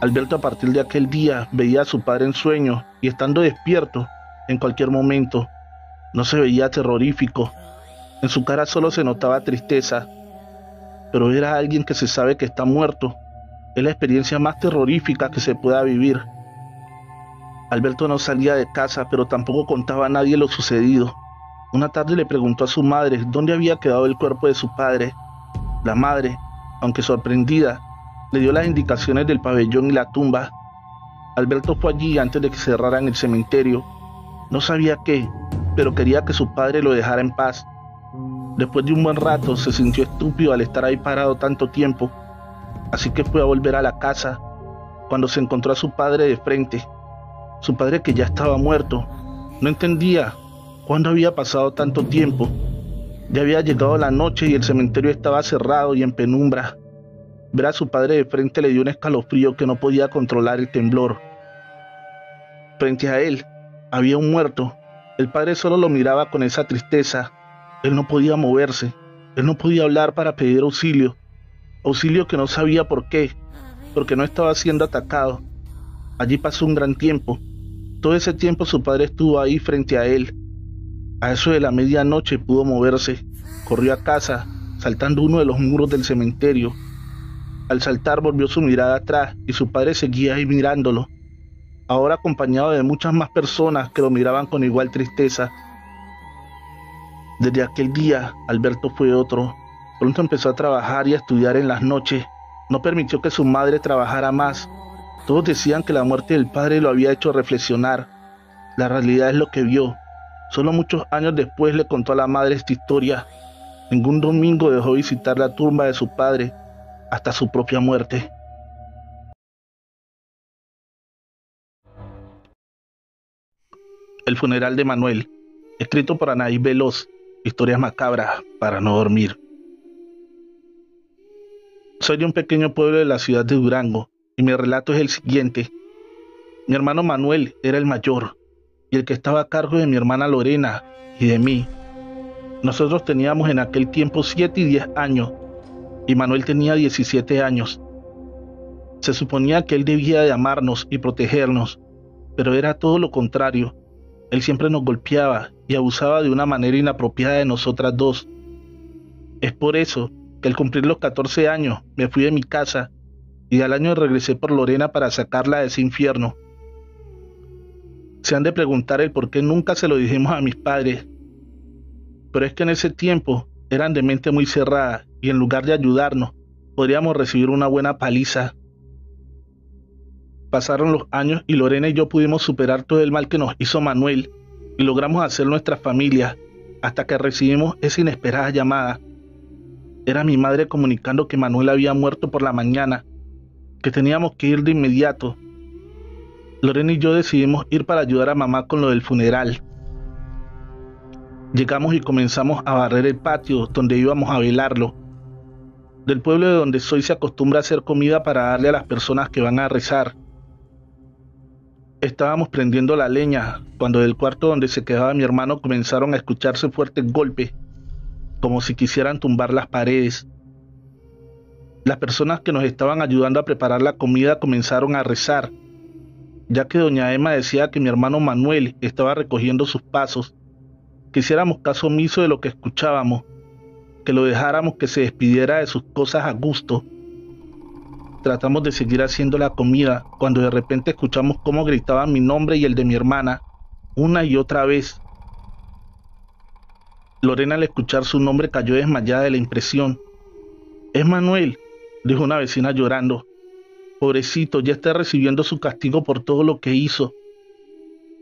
Alberto, a partir de aquel día, veía a su padre en sueños y estando despierto en cualquier momento. No se veía terrorífico. En su cara solo se notaba tristeza, pero era alguien que se sabe que está muerto. Es la experiencia más terrorífica que se pueda vivir. Alberto no salía de casa, pero tampoco contaba a nadie lo sucedido. Una tarde le preguntó a su madre dónde había quedado el cuerpo de su padre. La madre, aunque sorprendida, le dio las indicaciones del pabellón y la tumba. Alberto fue allí antes de que cerraran el cementerio. No sabía qué, pero quería que su padre lo dejara en paz. Después de un buen rato se sintió estúpido al estar ahí parado tanto tiempo, así que fue a volver a la casa, cuando se encontró a su padre de frente. Su padre, que ya estaba muerto, no entendía cuándo había pasado tanto tiempo. Ya había llegado la noche y el cementerio estaba cerrado y en penumbra. Ver a su padre de frente le dio un escalofrío que no podía controlar el temblor. Frente a él había un muerto. El padre solo lo miraba con esa tristeza. Él no podía moverse. Él no podía hablar para pedir auxilio. auxilio que no sabía por qué, porque no estaba siendo atacado. Allí pasó un gran tiempo. Todo ese tiempo su padre estuvo ahí frente a él. A eso de la medianoche pudo moverse. Corrió a casa, saltando uno de los muros del cementerio. Al saltar volvió su mirada atrás y su padre seguía ahí mirándolo, ahora acompañado de muchas más personas que lo miraban con igual tristeza. Desde aquel día, Alberto fue otro. Pronto empezó a trabajar y a estudiar en las noches. No permitió que su madre trabajara más. Todos decían que la muerte del padre lo había hecho reflexionar. La realidad es lo que vio. Solo muchos años después le contó a la madre esta historia. Ningún domingo dejó visitar la tumba de su padre hasta su propia muerte. El funeral de Manuel, escrito por Anaís Veloz. Historias macabras para no dormir. Soy de un pequeño pueblo de la ciudad de Durango y mi relato es el siguiente. Mi hermano Manuel era el mayor y el que estaba a cargo de mi hermana Lorena y de mí. Nosotros teníamos en aquel tiempo 7 y 10 años y Manuel tenía 17 años. Se suponía que él debía de amarnos y protegernos, pero era todo lo contrario. Él siempre nos golpeaba y abusaba de una manera inapropiada de nosotras dos. Es por eso que al cumplir los 14 años me fui de mi casa y al año regresé por Lorena para sacarla de ese infierno. Se han de preguntar el por qué nunca se lo dijimos a mis padres, pero es que en ese tiempo eran de mente muy cerrada y en lugar de ayudarnos, podríamos recibir una buena paliza. Pasaron los años y Lorena y yo pudimos superar todo el mal que nos hizo Manuel y logramos hacer nuestra familia hasta que recibimos esa inesperada llamada. Era mi madre comunicando que Manuel había muerto por la mañana, que teníamos que ir de inmediato. Lorena y yo decidimos ir para ayudar a mamá con lo del funeral. Llegamos y comenzamos a barrer el patio donde íbamos a velarlo. Del pueblo de donde soy se acostumbra a hacer comida para darle a las personas que van a rezar. Estábamos prendiendo la leña cuando del cuarto donde se quedaba mi hermano comenzaron a escucharse fuertes golpes, como si quisieran tumbar las paredes. Las personas que nos estaban ayudando a preparar la comida comenzaron a rezar, ya que doña Emma decía que mi hermano Manuel estaba recogiendo sus pasos, que hiciéramos caso omiso de lo que escuchábamos, que lo dejáramos que se despidiera de sus cosas a gusto. Tratamos de seguir haciendo la comida cuando de repente escuchamos cómo gritaban mi nombre y el de mi hermana, una y otra vez. Lorena al escuchar su nombre cayó desmayada de la impresión. «Es Manuel», dijo una vecina llorando. «Pobrecito, ya está recibiendo su castigo por todo lo que hizo».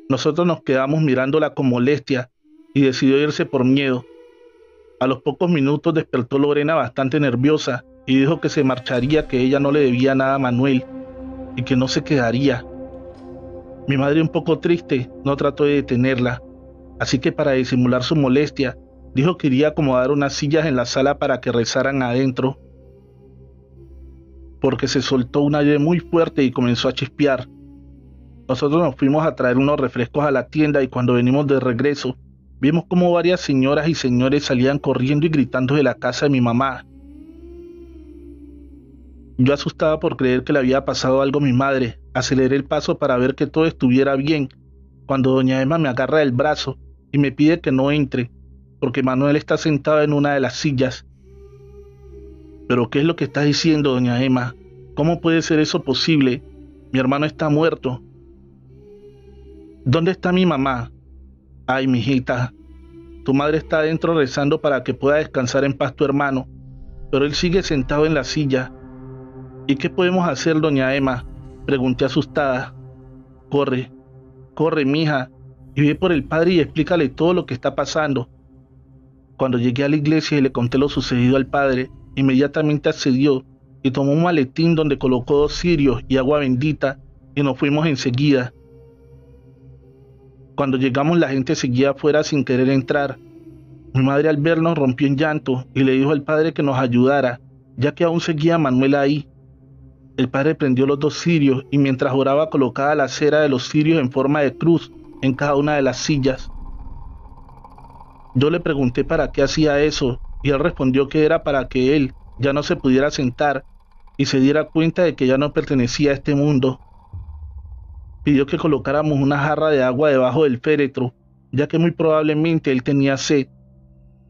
Nosotros nos quedamos mirándola con molestia y decidió irse por miedo. A los pocos minutos despertó Lorena bastante nerviosa y dijo que se marcharía, que ella no le debía nada a Manuel y que no se quedaría. Mi madre, un poco triste, no trató de detenerla, así que para disimular su molestia, dijo que iría a acomodar unas sillas en la sala para que rezaran adentro, porque se soltó un aire muy fuerte y comenzó a chispear. Nosotros nos fuimos a traer unos refrescos a la tienda y cuando venimos de regreso, vimos como varias señoras y señores salían corriendo y gritando de la casa de mi mamá. Yo, asustada por creer que le había pasado algo a mi madre, aceleré el paso para ver que todo estuviera bien, cuando doña Emma me agarra del brazo y me pide que no entre, porque Manuel está sentado en una de las sillas. «¿Pero qué es lo que está diciendo, doña Emma? ¿Cómo puede ser eso posible? Mi hermano está muerto». «¿Dónde está mi mamá?» «Ay, mijita, tu madre está adentro rezando para que pueda descansar en paz tu hermano, pero él sigue sentado en la silla». «¿Y qué podemos hacer, doña Emma?», pregunté asustada. «Corre, corre, mija, y ve por el padre y explícale todo lo que está pasando». Cuando llegué a la iglesia y le conté lo sucedido al padre, inmediatamente accedió y tomó un maletín donde colocó 2 cirios y agua bendita y nos fuimos enseguida. Cuando llegamos la gente seguía afuera sin querer entrar. Mi madre al vernos rompió en llanto y le dijo al padre que nos ayudara, ya que aún seguía Manuel ahí. El padre prendió los 2 cirios y mientras oraba colocaba la cera de los cirios en forma de cruz en cada una de las sillas. Yo le pregunté para qué hacía eso y él respondió que era para que él, ya no se pudiera sentar y se diera cuenta de que ya no pertenecía a este mundo. Pidió que colocáramos una jarra de agua debajo del féretro, ya que muy probablemente él tenía sed,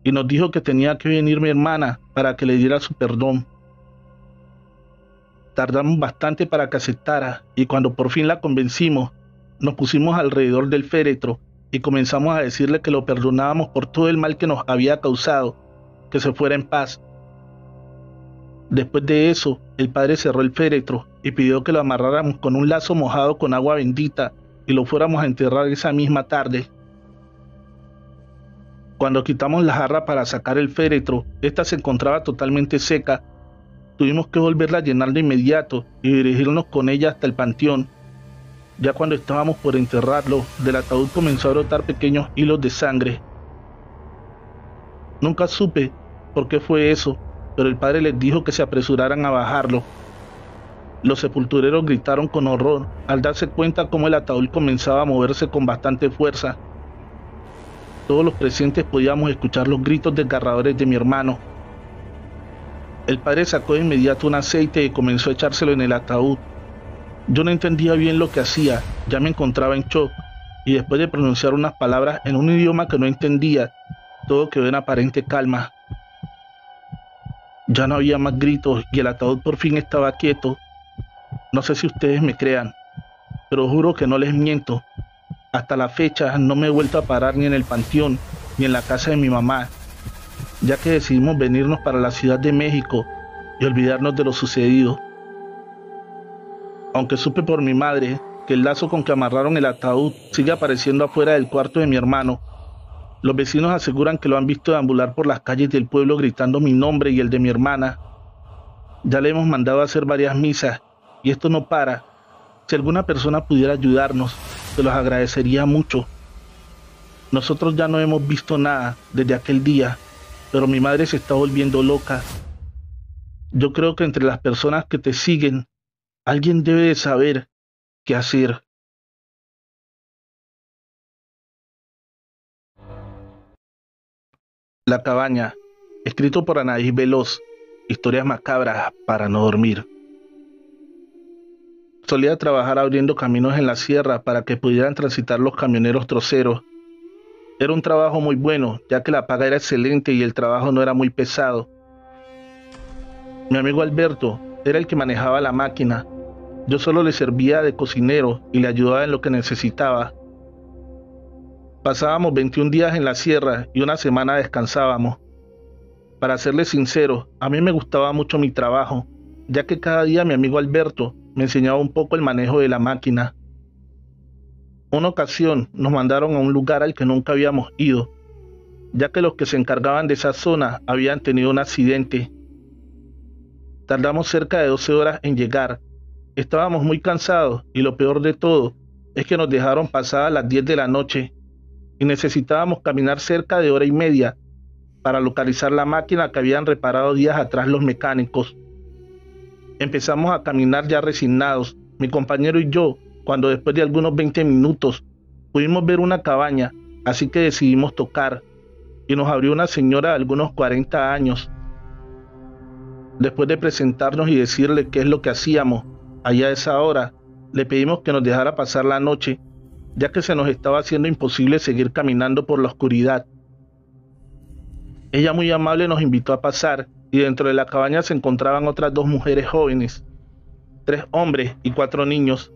y nos dijo que tenía que venir mi hermana para que le diera su perdón. Tardamos bastante para que aceptara, y cuando por fin la convencimos, nos pusimos alrededor del féretro y comenzamos a decirle que lo perdonábamos por todo el mal que nos había causado, que se fuera en paz. Después de eso, el padre cerró el féretro y pidió que lo amarráramos con un lazo mojado con agua bendita y lo fuéramos a enterrar esa misma tarde. Cuando quitamos la jarra para sacar el féretro, esta se encontraba totalmente seca. Tuvimos que volverla a llenar de inmediato y dirigirnos con ella hasta el panteón. Ya cuando estábamos por enterrarlo, del ataúd comenzó a brotar pequeños hilos de sangre. Nunca supe por qué fue eso, pero el padre les dijo que se apresuraran a bajarlo. Los sepultureros gritaron con horror al darse cuenta cómo el ataúd comenzaba a moverse con bastante fuerza. Todos los presentes podíamos escuchar los gritos desgarradores de mi hermano. El padre sacó de inmediato un aceite y comenzó a echárselo en el ataúd. Yo no entendía bien lo que hacía, ya me encontraba en shock, y después de pronunciar unas palabras en un idioma que no entendía, todo quedó en aparente calma. Ya no había más gritos y el ataúd por fin estaba quieto. No sé si ustedes me crean, pero juro que no les miento. Hasta la fecha no me he vuelto a parar ni en el panteón ni en la casa de mi mamá, ya que decidimos venirnos para la Ciudad de México y olvidarnos de lo sucedido. Aunque supe por mi madre que el lazo con que amarraron el ataúd sigue apareciendo afuera del cuarto de mi hermano, los vecinos aseguran que lo han visto deambular por las calles del pueblo gritando mi nombre y el de mi hermana. Ya le hemos mandado a hacer varias misas y esto no para. Si alguna persona pudiera ayudarnos, se los agradecería mucho. Nosotros ya no hemos visto nada desde aquel día, pero mi madre se está volviendo loca. Yo creo que entre las personas que te siguen, alguien debe de saber qué hacer. La cabaña, escrito por Anaís Veloz, historias macabras para no dormir. Solía trabajar abriendo caminos en la sierra para que pudieran transitar los camioneros troceros. Era un trabajo muy bueno, ya que la paga era excelente y el trabajo no era muy pesado. Mi amigo Alberto era el que manejaba la máquina. Yo solo le servía de cocinero y le ayudaba en lo que necesitaba. Pasábamos 21 días en la sierra y una semana descansábamos. Para serles sincero, a mí me gustaba mucho mi trabajo, ya que cada día mi amigo Alberto me enseñaba un poco el manejo de la máquina. Una ocasión nos mandaron a un lugar al que nunca habíamos ido, ya que los que se encargaban de esa zona habían tenido un accidente. Tardamos cerca de 12 horas en llegar. Estábamos muy cansados y lo peor de todo es que nos dejaron pasadas las 10 de la noche y necesitábamos caminar cerca de hora y media para localizar la máquina que habían reparado días atrás los mecánicos. Empezamos a caminar ya resignados, mi compañero y yo, cuando después de algunos 20 minutos pudimos ver una cabaña, así que decidimos tocar, y nos abrió una señora de algunos 40 años. Después de presentarnos y decirle qué es lo que hacíamos, allá a esa hora, le pedimos que nos dejara pasar la noche, ya que se nos estaba haciendo imposible seguir caminando por la oscuridad. Ella muy amable nos invitó a pasar, y dentro de la cabaña se encontraban otras 2 mujeres jóvenes, 3 hombres y 4 niños.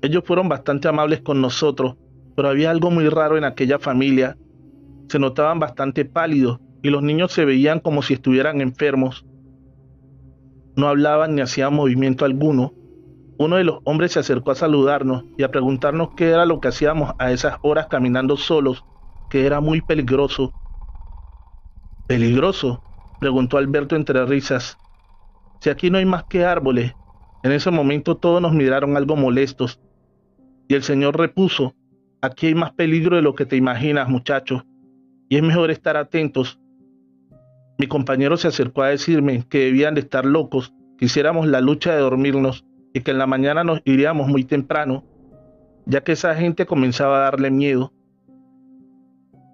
Ellos fueron bastante amables con nosotros, pero había algo muy raro en aquella familia. Se notaban bastante pálidos y los niños se veían como si estuvieran enfermos. No hablaban ni hacían movimiento alguno. Uno de los hombres se acercó a saludarnos y a preguntarnos qué era lo que hacíamos a esas horas caminando solos, que era muy peligroso. ¿Peligroso?, preguntó Alberto entre risas. Si aquí no hay más que árboles. En ese momento todos nos miraron algo molestos. Y el señor repuso: aquí hay más peligro de lo que te imaginas, muchachos, y es mejor estar atentos. Mi compañero se acercó a decirme que debían de estar locos, que hiciéramos la lucha de dormirnos y que en la mañana nos iríamos muy temprano, ya que esa gente comenzaba a darle miedo.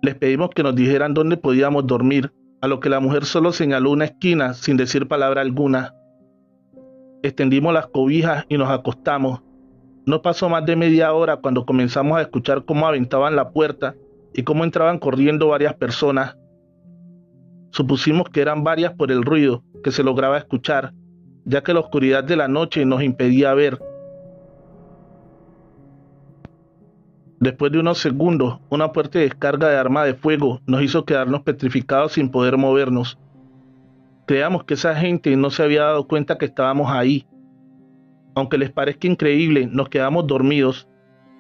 Les pedimos que nos dijeran dónde podíamos dormir, a lo que la mujer solo señaló una esquina sin decir palabra alguna. Extendimos las cobijas y nos acostamos. No pasó más de media hora cuando comenzamos a escuchar cómo aventaban la puerta y cómo entraban corriendo varias personas. Supusimos que eran varias por el ruido que se lograba escuchar, ya que la oscuridad de la noche nos impedía ver. Después de unos segundos, una fuerte descarga de arma de fuego nos hizo quedarnos petrificados sin poder movernos. Creíamos que esa gente no se había dado cuenta que estábamos ahí. Aunque les parezca increíble, nos quedamos dormidos.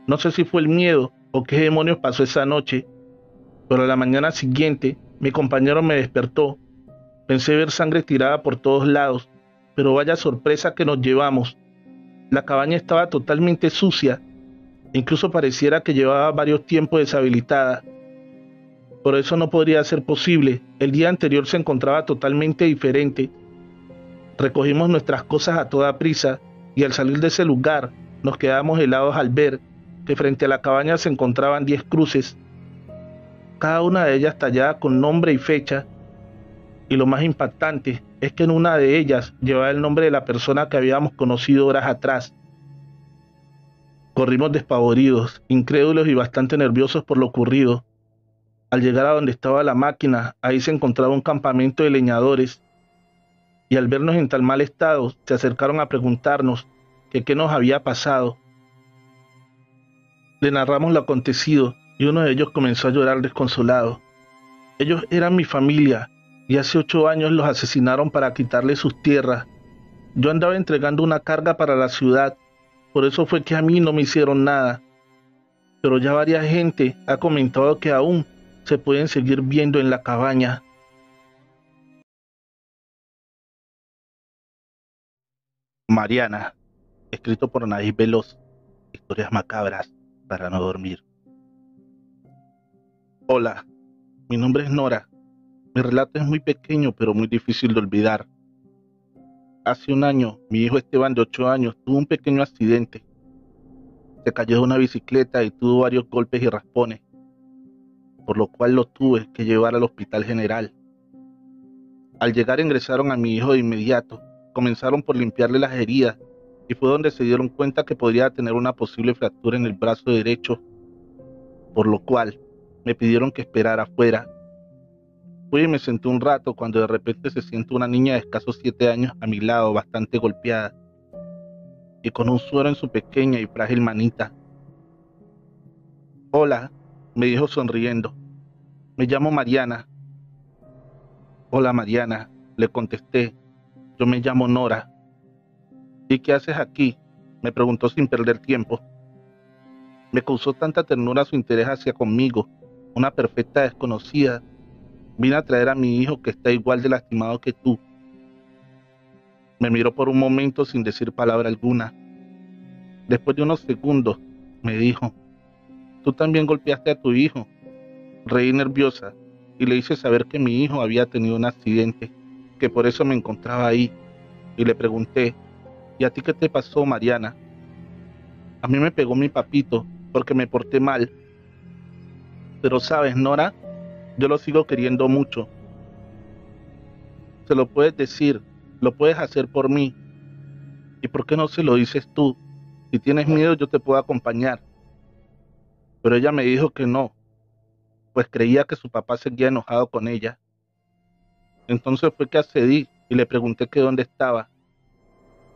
No sé si fue el miedo o qué demonios pasó esa noche, pero a la mañana siguiente mi compañero me despertó. Pensé ver sangre tirada por todos lados, pero vaya sorpresa que nos llevamos. La cabaña estaba totalmente sucia, incluso pareciera que llevaba varios tiempos deshabilitada. Por eso no podría ser posible. El día anterior se encontraba totalmente diferente. Recogimos nuestras cosas a toda prisa y al salir de ese lugar nos quedamos helados al ver que frente a la cabaña se encontraban 10 cruces, cada una de ellas tallada con nombre y fecha, y lo más impactante es que en una de ellas llevaba el nombre de la persona que habíamos conocido horas atrás. Corrimos despavoridos, incrédulos y bastante nerviosos por lo ocurrido. Al llegar a donde estaba la máquina, ahí se encontraba un campamento de leñadores, y al vernos en tan mal estado, se acercaron a preguntarnos que qué nos había pasado. Le narramos lo acontecido y uno de ellos comenzó a llorar desconsolado. Ellos eran mi familia y hace 8 años los asesinaron para quitarles sus tierras. Yo andaba entregando una carga para la ciudad, por eso fue que a mí no me hicieron nada. Pero ya varias gente ha comentado que aún se pueden seguir viendo en la cabaña. Mariana, escrito por Anaís Veloz. Historias macabras para no dormir. Hola, mi nombre es Nora. Mi relato es muy pequeño pero muy difícil de olvidar. Hace un año, mi hijo Esteban de 8 años tuvo un pequeño accidente. Se cayó de una bicicleta y tuvo varios golpes y raspones, por lo cual lo tuve que llevar al hospital general. Al llegar ingresaron a mi hijo de inmediato, comenzaron por limpiarle las heridas y fue donde se dieron cuenta que podría tener una posible fractura en el brazo derecho, por lo cual me pidieron que esperara afuera. Fui y me senté un rato cuando de repente se siente una niña de escasos 7 años a mi lado, bastante golpeada y con un suero en su pequeña y frágil manita. Hola, me dijo sonriendo. Me llamo Mariana. Hola Mariana, le contesté. Yo me llamo Nora. ¿Y qué haces aquí?, me preguntó sin perder tiempo. Me causó tanta ternura su interés hacia conmigo, una perfecta desconocida. Vine a traer a mi hijo que está igual de lastimado que tú. Me miró por un momento sin decir palabra alguna. Después de unos segundos, me dijo, tú también golpeaste a tu hijo. Reí nerviosa y le hice saber que mi hijo había tenido un accidente, que por eso me encontraba ahí, y le pregunté, ¿y a ti qué te pasó, Mariana? A mí me pegó mi papito porque me porté mal. Pero sabes, Nora, yo lo sigo queriendo mucho. Se lo puedes decir, lo puedes hacer por mí. ¿Y por qué no se lo dices tú? Si tienes miedo yo te puedo acompañar. Pero ella me dijo que no, pues creía que su papá seguía enojado con ella. Entonces fue que accedí y le pregunté que dónde estaba.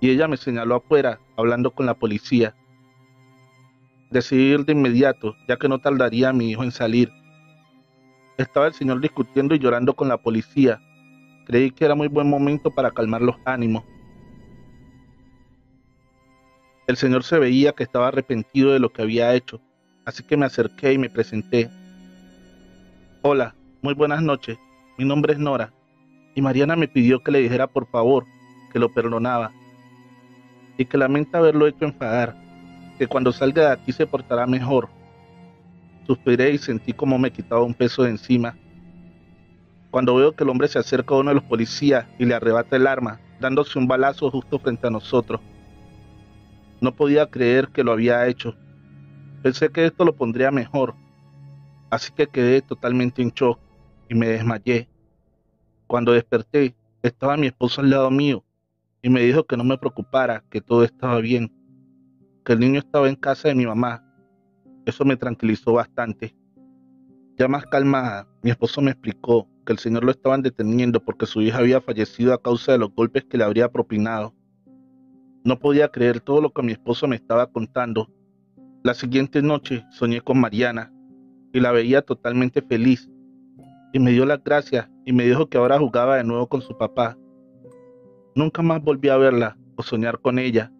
Y ella me señaló afuera, hablando con la policía. Decidí ir de inmediato, ya que no tardaría a mi hijo en salir. Estaba el señor discutiendo y llorando con la policía. Creí que era muy buen momento para calmar los ánimos. El señor se veía que estaba arrepentido de lo que había hecho, así que me acerqué y me presenté. Hola, muy buenas noches. Mi nombre es Nora, y Mariana me pidió que le dijera por favor que lo perdonaba y que lamenta haberlo hecho enfadar, que cuando salga de aquí se portará mejor. Suspiré y sentí como me quitaba un peso de encima. Cuando veo que el hombre se acerca a uno de los policías y le arrebata el arma, dándose un balazo justo frente a nosotros. No podía creer que lo había hecho. Pensé que esto lo pondría mejor, así que quedé totalmente en shock y me desmayé. Cuando desperté, estaba mi esposo al lado mío y me dijo que no me preocupara, que todo estaba bien, que el niño estaba en casa de mi mamá. Eso me tranquilizó bastante. Ya más calmada, mi esposo me explicó que el señor lo estaban deteniendo porque su hija había fallecido a causa de los golpes que le habría propinado. No podía creer todo lo que mi esposo me estaba contando. La siguiente noche soñé con Mariana y la veía totalmente feliz y me dio las gracias y me dijo que ahora jugaba de nuevo con su papá. Nunca más volví a verla o soñar con ella,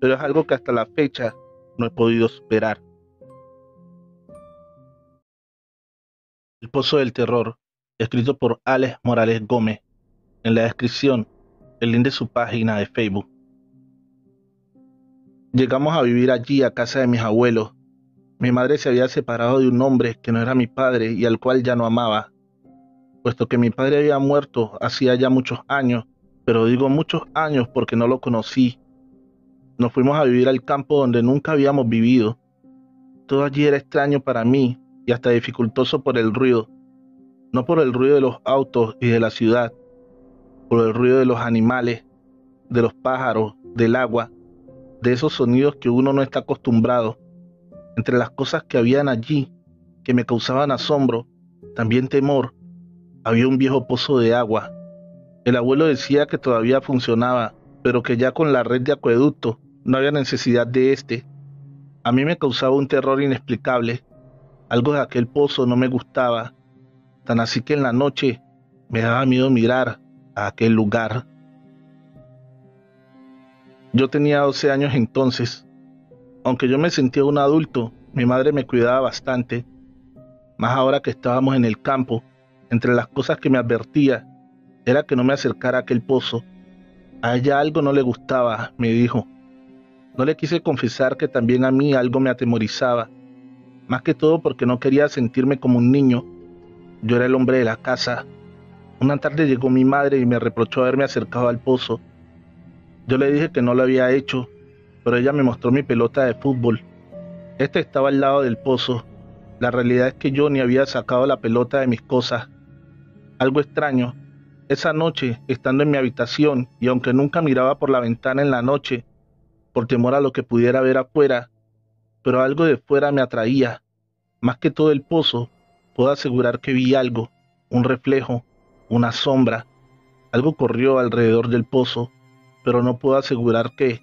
pero es algo que hasta la fecha no he podido superar. El Pozo del Terror, escrito por Alex Morales Gómez. En la descripción, el link de su página de Facebook. Llegamos a vivir allí a casa de mis abuelos. Mi madre se había separado de un hombre que no era mi padre y al cual ya no amaba, puesto que mi padre había muerto hacía ya muchos años, pero digo muchos años porque no lo conocí. Nos fuimos a vivir al campo donde nunca habíamos vivido. Todo allí era extraño para mí y hasta dificultoso por el ruido, no por el ruido de los autos y de la ciudad, por el ruido de los animales, de los pájaros, del agua, de esos sonidos que uno no está acostumbrado. Entre las cosas que habían allí, que me causaban asombro, también temor, había un viejo pozo de agua. El abuelo decía que todavía funcionaba, pero que ya con la red de acueducto no había necesidad de este. A mí me causaba un terror inexplicable. Algo de aquel pozo no me gustaba, tan así que en la noche me daba miedo mirar a aquel lugar. Yo tenía 12 años entonces. Aunque yo me sentía un adulto, mi madre me cuidaba bastante, más ahora que estábamos en el campo. Entre las cosas que me advertía era que no me acercara a aquel pozo. A ella algo no le gustaba, me dijo. No le quise confesar que también a mí algo me atemorizaba, más que todo porque no quería sentirme como un niño. Yo era el hombre de la casa. Una tarde llegó mi madre y me reprochó haberme acercado al pozo. Yo le dije que no lo había hecho, pero ella me mostró mi pelota de fútbol. Este estaba al lado del pozo. La realidad es que yo ni había sacado la pelota de mis cosas. Algo extraño. Esa noche, estando en mi habitación, y aunque nunca miraba por la ventana en la noche, por temor a lo que pudiera ver afuera, pero algo de fuera me atraía. Más que todo el pozo, puedo asegurar que vi algo, un reflejo, una sombra. Algo corrió alrededor del pozo, pero no puedo asegurar qué.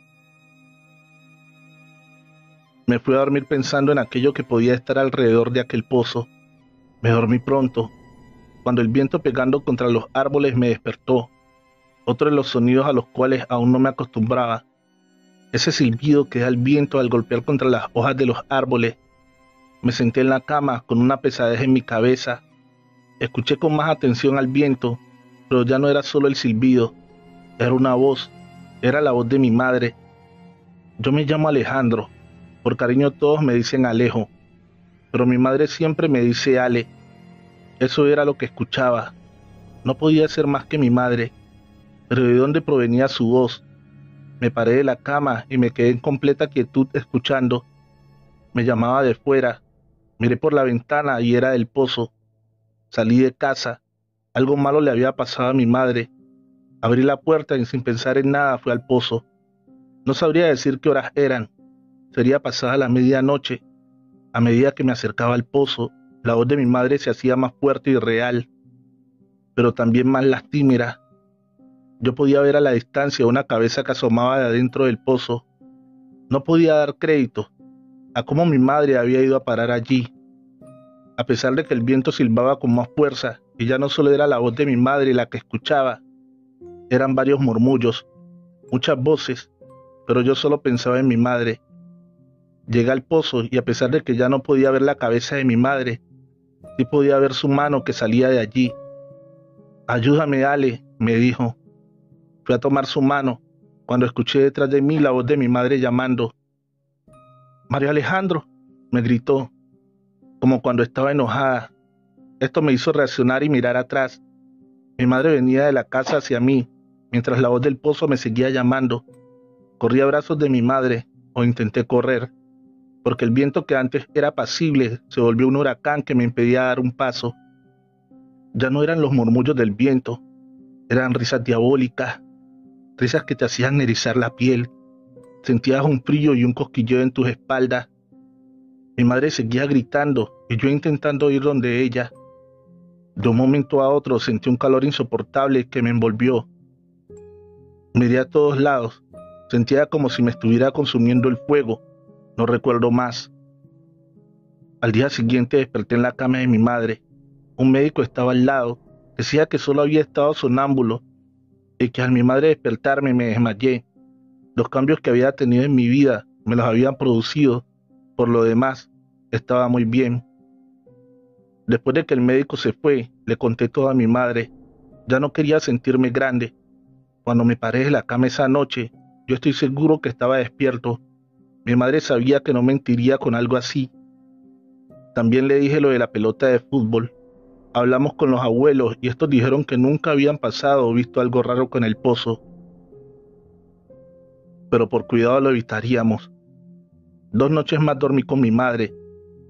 Me fui a dormir pensando en aquello que podía estar alrededor de aquel pozo. Me dormí pronto, cuando el viento pegando contra los árboles me despertó. Otro de los sonidos a los cuales aún no me acostumbraba. Ese silbido que da el viento al golpear contra las hojas de los árboles. Me senté en la cama con una pesadez en mi cabeza. Escuché con más atención al viento, pero ya no era solo el silbido. Era una voz. Era la voz de mi madre. Yo me llamo Alejandro. Por cariño todos me dicen Alejo, pero mi madre siempre me dice Ale. Eso era lo que escuchaba. No podía ser más que mi madre, pero ¿de dónde provenía su voz? Me paré de la cama y me quedé en completa quietud escuchando. Me llamaba de fuera. Miré por la ventana y era del pozo. Salí de casa. Algo malo le había pasado a mi madre. Abrí la puerta y sin pensar en nada fui al pozo. No sabría decir qué horas eran. Sería pasada la medianoche. A medida que me acercaba al pozo, la voz de mi madre se hacía más fuerte y real, pero también más lastimera. Yo podía ver a la distancia una cabeza que asomaba de adentro del pozo. No podía dar crédito a cómo mi madre había ido a parar allí. A pesar de que el viento silbaba con más fuerza, y ya no solo era la voz de mi madre la que escuchaba, eran varios murmullos, muchas voces, pero yo solo pensaba en mi madre. Llegué al pozo y a pesar de que ya no podía ver la cabeza de mi madre, sí podía ver su mano que salía de allí. Ayúdame, Ale, me dijo. Fui a tomar su mano cuando escuché detrás de mí la voz de mi madre llamando. Mario Alejandro, me gritó, como cuando estaba enojada. Esto me hizo reaccionar y mirar atrás. Mi madre venía de la casa hacia mí, mientras la voz del pozo me seguía llamando. Corrí a brazos de mi madre, o intenté correr, porque el viento que antes era apacible se volvió un huracán que me impedía dar un paso. Ya no eran los murmullos del viento, Eran risas diabólicas, risas que te hacían erizar la piel. Sentías un frío y un cosquilleo en tus espaldas. Mi madre seguía gritando y yo intentando ir donde ella. De un momento a otro sentí un calor insoportable que me envolvió. Miré a todos lados. Sentía como si me estuviera consumiendo el fuego. No recuerdo más. Al día siguiente desperté en la cama de mi madre. Un médico estaba al lado. Decía que solo había estado sonámbulo y que al mi madre despertarme me desmayé. Los cambios que había tenido en mi vida me los habían producido. Por lo demás, estaba muy bien. Después de que el médico se fue, le conté todo a mi madre. Ya no quería sentirme grande. Cuando me paré de la cama esa noche, yo estoy seguro que estaba despierto. Mi madre sabía que no mentiría con algo así. También le dije lo de la pelota de fútbol. Hablamos con los abuelos y estos dijeron que nunca habían pasado o visto algo raro con el pozo. Pero por cuidado lo evitaríamos. 2 noches más dormí con mi madre.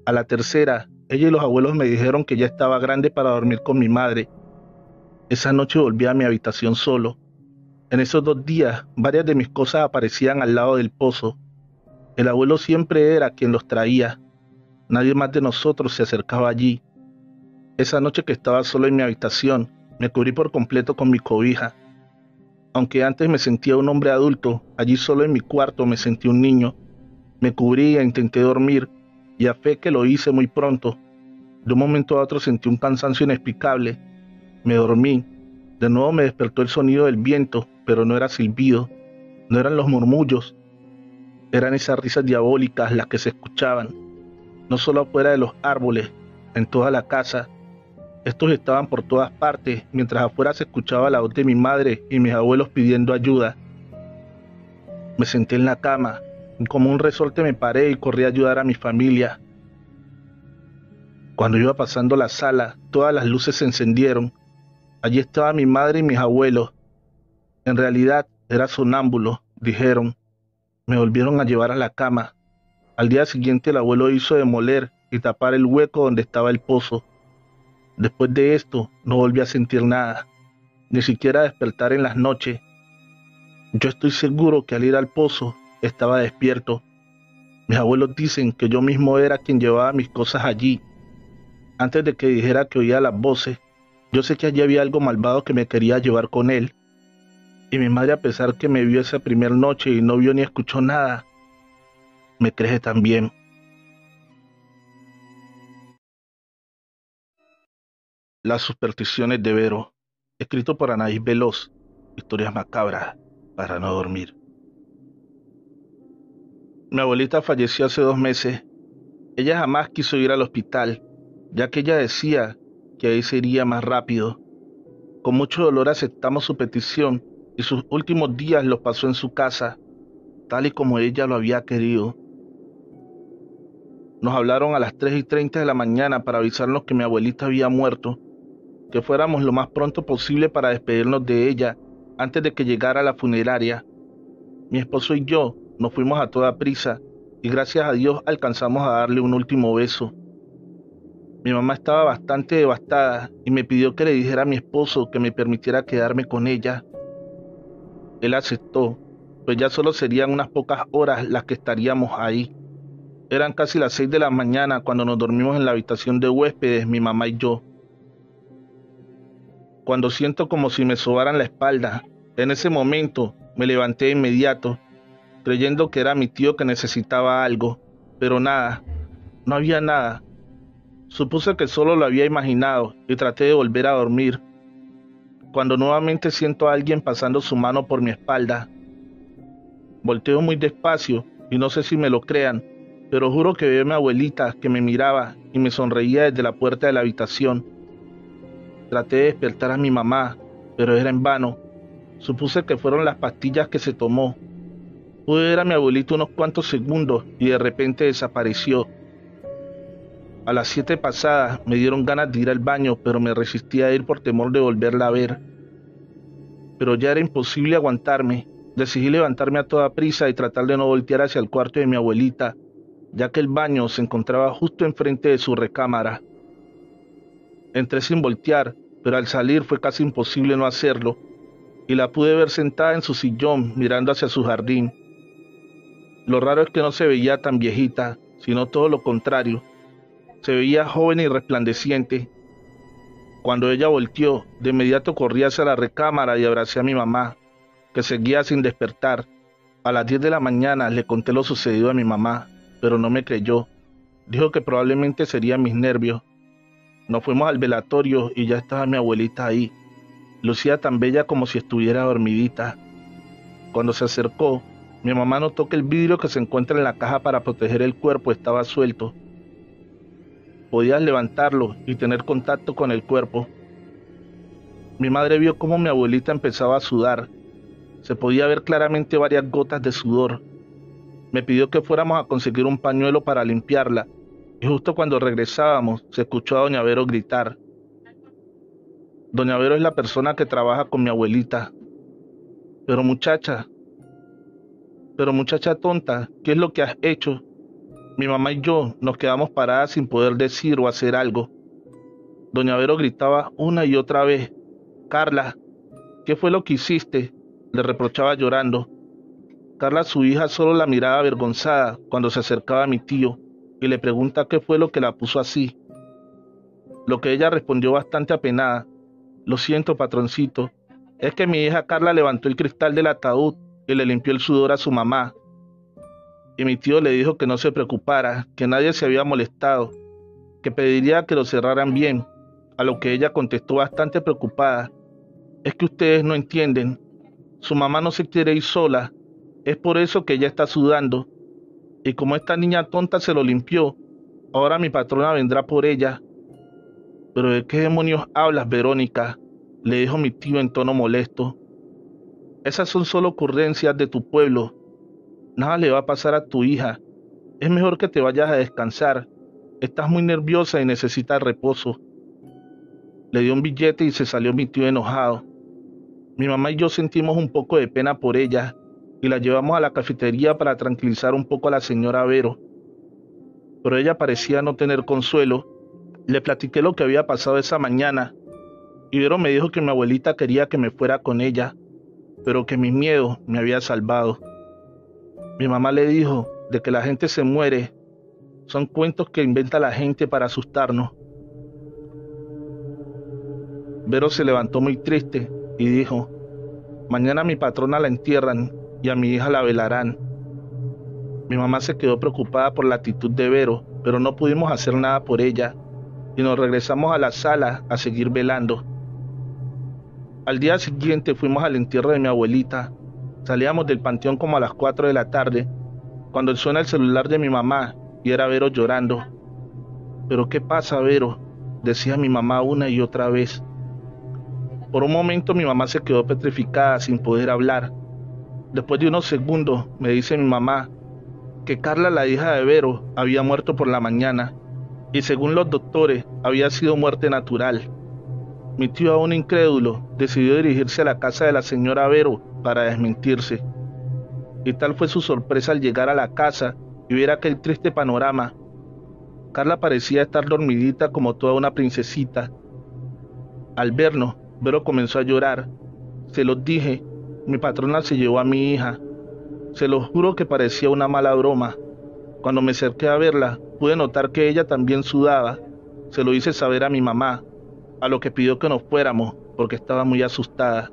A la tercera, ella y los abuelos me dijeron que ya estaba grande para dormir con mi madre. Esa noche volví a mi habitación solo. En esos 2 días, varias de mis cosas aparecían al lado del pozo. El abuelo siempre era quien los traía. Nadie más de nosotros se acercaba allí. Esa noche que estaba solo en mi habitación, me cubrí por completo con mi cobija. Aunque antes me sentía un hombre adulto, allí solo en mi cuarto me sentí un niño. Me cubrí e intenté dormir, y a fe que lo hice muy pronto. De un momento a otro sentí un cansancio inexplicable. Me dormí. De nuevo me despertó el sonido del viento, pero no era silbido, no eran los murmullos. Eran esas risas diabólicas las que se escuchaban, no solo afuera de los árboles, en toda la casa. Estos estaban por todas partes, mientras afuera se escuchaba la voz de mi madre y mis abuelos pidiendo ayuda. Me senté en la cama, y como un resorte me paré y corrí a ayudar a mi familia. Cuando iba pasando la sala, todas las luces se encendieron. Allí estaba mi madre y mis abuelos. En realidad era sonámbulo, dijeron. Me volvieron a llevar a la cama. Al día siguiente el abuelo hizo demoler y tapar el hueco donde estaba el pozo. Después de esto no volví a sentir nada, ni siquiera despertar en las noches. Yo estoy seguro que al ir al pozo estaba despierto. Mis abuelos dicen que yo mismo era quien llevaba mis cosas allí. Antes de que dijera que oía las voces, yo sé que allí había algo malvado que me quería llevar con él. Y mi madre, a pesar que me vio esa primera noche y no vio ni escuchó nada, me cree también. Las supersticiones de Vero, escrito por Anaís Veloz, historias macabras para no dormir. Mi abuelita falleció hace 2 meses. Ella jamás quiso ir al hospital, ya que ella decía que ahí se iría más rápido. Con mucho dolor aceptamos su petición y sus últimos días los pasó en su casa, tal y como ella lo había querido. Nos hablaron a las 3:30 de la mañana para avisarnos que mi abuelita había muerto, que fuéramos lo más pronto posible para despedirnos de ella antes de que llegara a la funeraria. Mi esposo y yo nos fuimos a toda prisa y gracias a Dios alcanzamos a darle un último beso. Mi mamá estaba bastante devastada y me pidió que le dijera a mi esposo que me permitiera quedarme con ella. Él aceptó, pues ya solo serían unas pocas horas las que estaríamos ahí. Eran casi las 6 de la mañana cuando nos dormimos en la habitación de huéspedes, mi mamá y yo. Cuando siento como si me sobaran la espalda, en ese momento me levanté de inmediato, creyendo que era mi tío que necesitaba algo, pero nada, no había nada. Supuse que solo lo había imaginado y traté de volver a dormir, cuando nuevamente siento a alguien pasando su mano por mi espalda. Volteo muy despacio y no sé si me lo crean, pero juro que veo a mi abuelita que me miraba y me sonreía desde la puerta de la habitación. Traté de despertar a mi mamá, pero era en vano. Supuse que fueron las pastillas que se tomó. Pude ver a mi abuelito unos cuantos segundos y de repente desapareció. A las 7 pasadas me dieron ganas de ir al baño, pero me resistí a ir por temor de volverla a ver. Pero ya era imposible aguantarme. Decidí levantarme a toda prisa y tratar de no voltear hacia el cuarto de mi abuelita, ya que el baño se encontraba justo enfrente de su recámara. Entré sin voltear, pero al salir fue casi imposible no hacerlo, y la pude ver sentada en su sillón mirando hacia su jardín. Lo raro es que no se veía tan viejita, sino todo lo contrario. Se veía joven y resplandeciente. Cuando ella volteó, de inmediato corrí hacia la recámara y abracé a mi mamá, que seguía sin despertar. A las 10 de la mañana le conté lo sucedido a mi mamá, pero no me creyó. Dijo que probablemente serían mis nervios. Nos fuimos al velatorio y ya estaba mi abuelita ahí. Lucía tan bella como si estuviera dormidita. Cuando se acercó, mi mamá notó que el vidrio que se encuentra en la caja para proteger el cuerpo estaba suelto. Podías levantarlo y tener contacto con el cuerpo. Mi madre vio cómo mi abuelita empezaba a sudar. Se podía ver claramente varias gotas de sudor. Me pidió que fuéramos a conseguir un pañuelo para limpiarla, y justo cuando regresábamos se escuchó a doña Vero gritar. Doña Vero es la persona que trabaja con mi abuelita. Pero muchacha tonta, ¿qué es lo que has hecho? Mi mamá y yo nos quedamos paradas sin poder decir o hacer algo. Doña Vero gritaba una y otra vez. Carla, ¿qué fue lo que hiciste? Le reprochaba llorando. Carla, su hija, solo la miraba avergonzada cuando se acercaba a mi tío y le pregunta qué fue lo que la puso así. Lo que ella respondió bastante apenada. Lo siento, patroncito, es que mi hija Carla levantó el cristal del ataúd y le limpió el sudor a su mamá. Y mi tío le dijo que no se preocupara, que nadie se había molestado, que pediría que lo cerraran bien, a lo que ella contestó bastante preocupada. Es que ustedes no entienden, su mamá no se quiere ir sola, es por eso que ella está sudando, y como esta niña tonta se lo limpió, ahora mi patrona vendrá por ella. ¿Pero de qué demonios hablas, Verónica?, le dijo mi tío en tono molesto. Esas son solo ocurrencias de tu pueblo. Nada le va a pasar a tu hija. Es mejor que te vayas a descansar. Estás muy nerviosa y necesitas reposo. Le dio un billete y se salió mi tío enojado. Mi mamá y yo sentimos un poco de pena por ella y la llevamos a la cafetería para tranquilizar un poco a la señora Vero. Pero ella parecía no tener consuelo. Le platiqué lo que había pasado esa mañana y Vero me dijo que mi abuelita quería que me fuera con ella, pero que mi miedo me había salvado. Mi mamá le dijo de que la gente se muere. Son cuentos que inventa la gente para asustarnos. Vero se levantó muy triste y dijo, mañana a mi patrona la entierran y a mi hija la velarán. Mi mamá se quedó preocupada por la actitud de Vero, pero no pudimos hacer nada por ella y nos regresamos a la sala a seguir velando. Al día siguiente fuimos al entierro de mi abuelita. Salíamos del panteón como a las 4 de la tarde, cuando suena el celular de mi mamá y era Vero llorando. ¿Pero qué pasa, Vero?, decía mi mamá una y otra vez. Por un momento mi mamá se quedó petrificada sin poder hablar. Después de unos segundos me dice mi mamá que Carla, la hija de Vero, había muerto por la mañana y según los doctores había sido muerte natural. Mi tío, aún incrédulo, decidió dirigirse a la casa de la señora Vero para desmentirse. Y tal fue su sorpresa al llegar a la casa y ver aquel triste panorama. Carla parecía estar dormidita como toda una princesita. Al vernos, Vero comenzó a llorar. Se los dije, mi patrona se llevó a mi hija. Se lo juro que parecía una mala broma. Cuando me acerqué a verla, pude notar que ella también sudaba. Se lo hice saber a mi mamá, a lo que pidió que nos fuéramos porque estaba muy asustada.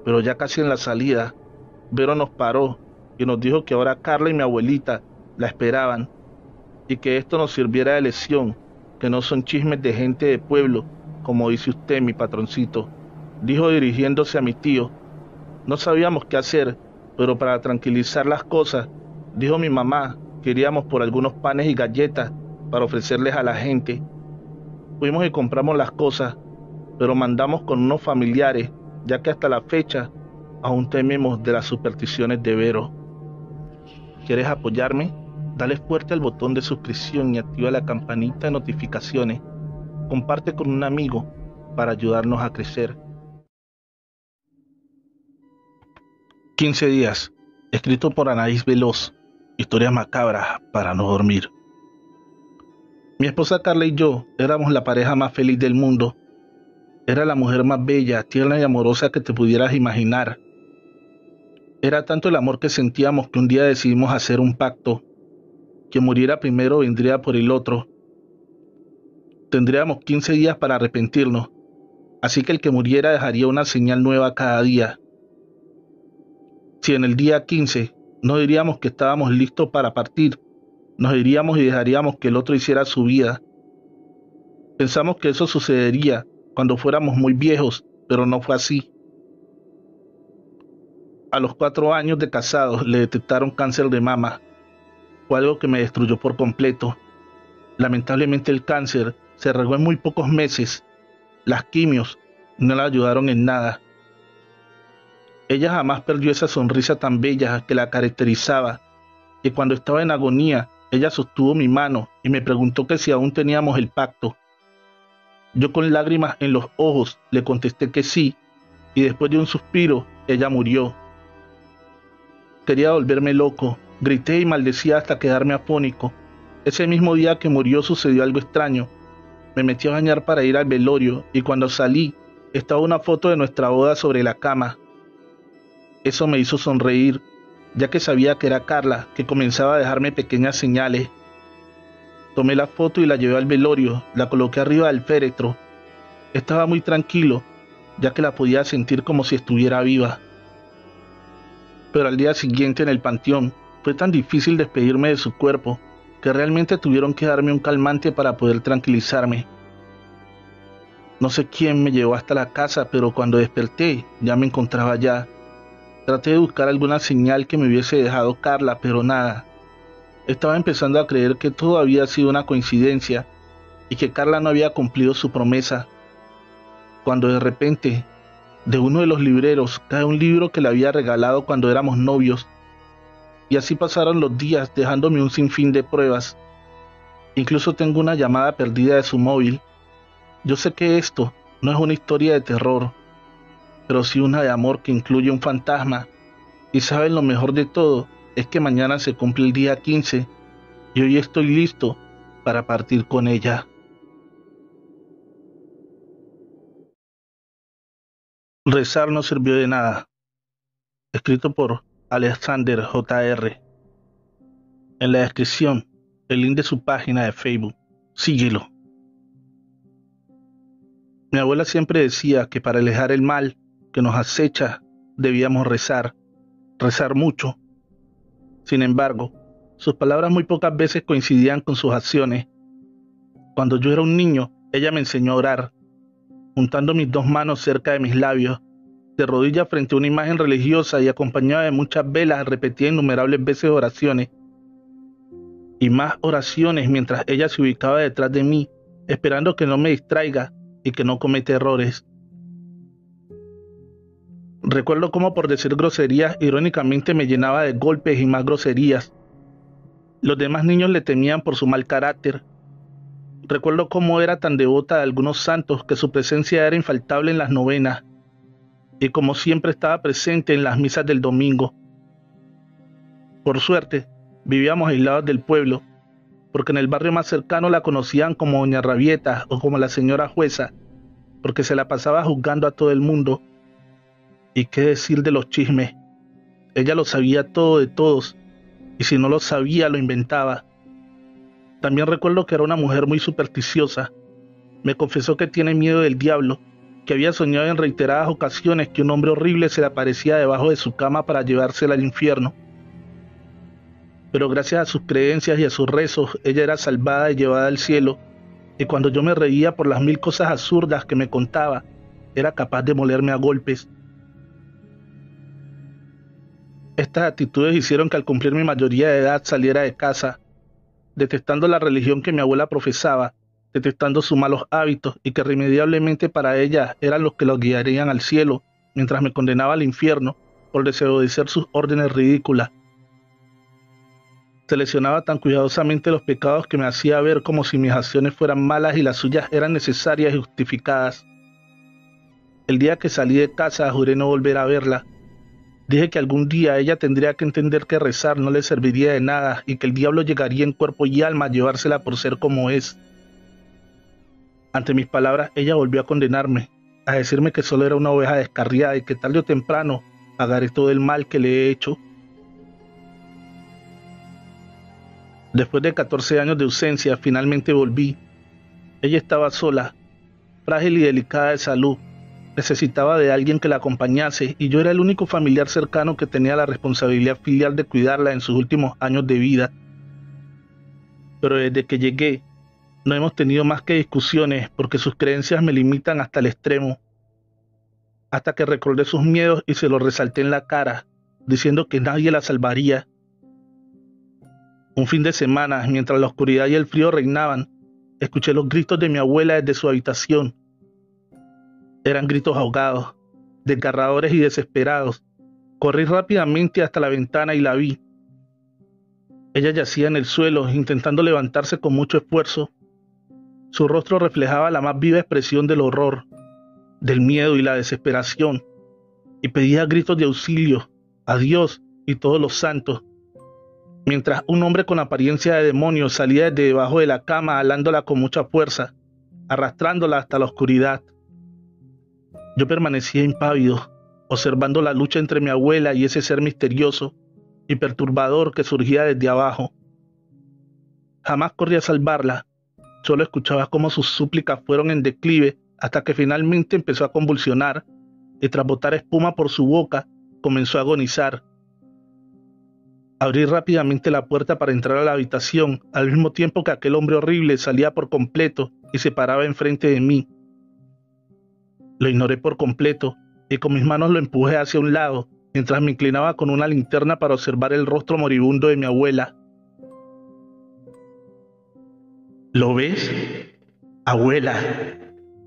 Pero ya casi en la salida, Vero nos paró y nos dijo que ahora Carla y mi abuelita la esperaban y que esto nos sirviera de lección, que no son chismes de gente de pueblo, como dice usted, mi patroncito, dijo dirigiéndose a mi tío. No sabíamos qué hacer, pero para tranquilizar las cosas, dijo mi mamá que iríamos por algunos panes y galletas para ofrecerles a la gente. Fuimos y compramos las cosas, pero mandamos con unos familiares, ya que hasta la fecha aún tememos de las supersticiones de Vero. ¿Quieres apoyarme? Dale fuerte al botón de suscripción y activa la campanita de notificaciones. Comparte con un amigo para ayudarnos a crecer. 15 días, escrito por Anaís Veloz, historias macabras para no dormir. Mi esposa Carla y yo éramos la pareja más feliz del mundo. Era la mujer más bella, tierna y amorosa que te pudieras imaginar. Era tanto el amor que sentíamos que un día decidimos hacer un pacto. Quien muriera primero vendría por el otro. Tendríamos 15 días para arrepentirnos, así que el que muriera dejaría una señal nueva cada día. Si en el día 15 no diríamos que estábamos listos para partir, nos iríamos y dejaríamos que el otro hiciera su vida. Pensamos que eso sucedería cuando fuéramos muy viejos, pero no fue así. A los 4 años de casados le detectaron cáncer de mama. Fue algo que me destruyó por completo. Lamentablemente el cáncer se regó en muy pocos meses. Las quimios no la ayudaron en nada. Ella jamás perdió esa sonrisa tan bella que la caracterizaba, y cuando estaba en agonía, ella sostuvo mi mano y me preguntó que si aún teníamos el pacto. Yo con lágrimas en los ojos le contesté que sí, y después de un suspiro, ella murió. Quería volverme loco, grité y maldecía hasta quedarme afónico. Ese mismo día que murió sucedió algo extraño. Me metí a bañar para ir al velorio y cuando salí estaba una foto de nuestra boda sobre la cama. Eso me hizo sonreír, ya que sabía que era Carla, que comenzaba a dejarme pequeñas señales. Tomé la foto y la llevé al velorio, la coloqué arriba del féretro. Estaba muy tranquilo, ya que la podía sentir como si estuviera viva. Pero al día siguiente en el panteón fue tan difícil despedirme de su cuerpo que realmente tuvieron que darme un calmante para poder tranquilizarme. No sé quién me llevó hasta la casa, pero cuando desperté ya me encontraba allá. Traté de buscar alguna señal que me hubiese dejado Carla, pero nada. Estaba empezando a creer que todo había sido una coincidencia y que Carla no había cumplido su promesa, cuando de repente, de uno de los libreros cae un libro que le había regalado cuando éramos novios, y así pasaron los días dejándome un sinfín de pruebas. Incluso tengo una llamada perdida de su móvil. Yo sé que esto no es una historia de terror, pero sí una de amor que incluye un fantasma, y saben lo mejor de todo, es que mañana se cumple el día 15, y hoy estoy listo para partir con ella. Rezar no sirvió de nada. Escrito por Alexander J.R. En la descripción, el link de su página de Facebook. Síguelo. Mi abuela siempre decía que para alejar el mal que nos acecha, debíamos rezar, rezar mucho. Sin embargo, sus palabras muy pocas veces coincidían con sus acciones. Cuando yo era un niño, ella me enseñó a orar, juntando mis dos manos cerca de mis labios, de rodillas frente a una imagen religiosa y acompañada de muchas velas, repetía innumerables veces oraciones. Y más oraciones mientras ella se ubicaba detrás de mí, esperando que no me distraiga y que no cometa errores. Recuerdo cómo por decir groserías, irónicamente me llenaba de golpes y más groserías. Los demás niños le temían por su mal carácter. Recuerdo cómo era tan devota de algunos santos que su presencia era infaltable en las novenas, y como siempre estaba presente en las misas del domingo. Por suerte, vivíamos aislados del pueblo, porque en el barrio más cercano la conocían como Doña Rabieta o como la señora jueza, porque se la pasaba juzgando a todo el mundo. ¿Y qué decir de los chismes? Ella lo sabía todo de todos, y si no lo sabía, lo inventaba. También recuerdo que era una mujer muy supersticiosa. Me confesó que tiene miedo del diablo, que había soñado en reiteradas ocasiones que un hombre horrible se le aparecía debajo de su cama para llevársela al infierno. Pero gracias a sus creencias y a sus rezos, ella era salvada y llevada al cielo, y cuando yo me reía por las mil cosas absurdas que me contaba, era capaz de molerme a golpes. Estas actitudes hicieron que al cumplir mi mayoría de edad saliera de casa, detestando la religión que mi abuela profesaba, detestando sus malos hábitos y que irremediablemente para ella eran los que los guiarían al cielo, mientras me condenaba al infierno por desobedecer sus órdenes ridículas. Seleccionaba tan cuidadosamente los pecados que me hacía ver como si mis acciones fueran malas y las suyas eran necesarias y justificadas. El día que salí de casa juré no volver a verla. Dije que algún día ella tendría que entender que rezar no le serviría de nada y que el diablo llegaría en cuerpo y alma a llevársela por ser como es. Ante mis palabras, ella volvió a condenarme, a decirme que solo era una oveja descarriada y que tarde o temprano pagaré todo el mal que le he hecho. Después de 14 años de ausencia, finalmente volví. Ella estaba sola, frágil y delicada de salud. Necesitaba de alguien que la acompañase y yo era el único familiar cercano que tenía la responsabilidad filial de cuidarla en sus últimos años de vida. Pero desde que llegué, no hemos tenido más que discusiones porque sus creencias me limitan hasta el extremo. Hasta que recordé sus miedos y se los resalté en la cara, diciendo que nadie la salvaría. Un fin de semana, mientras la oscuridad y el frío reinaban, escuché los gritos de mi abuela desde su habitación. Eran gritos ahogados, desgarradores y desesperados. Corrí rápidamente hasta la ventana y la vi. Ella yacía en el suelo, intentando levantarse con mucho esfuerzo. Su rostro reflejaba la más viva expresión del horror, del miedo y la desesperación, y pedía a gritos de auxilio a Dios y todos los santos, mientras un hombre con apariencia de demonio salía desde debajo de la cama alándola con mucha fuerza, arrastrándola hasta la oscuridad. Yo permanecía impávido, observando la lucha entre mi abuela y ese ser misterioso y perturbador que surgía desde abajo. Jamás corrí a salvarla, solo escuchaba cómo sus súplicas fueron en declive hasta que finalmente empezó a convulsionar y tras botar espuma por su boca, comenzó a agonizar. Abrí rápidamente la puerta para entrar a la habitación, al mismo tiempo que aquel hombre horrible salía por completo y se paraba enfrente de mí. Lo ignoré por completo y con mis manos lo empujé hacia un lado, mientras me inclinaba con una linterna para observar el rostro moribundo de mi abuela. ¿Lo ves? Abuela,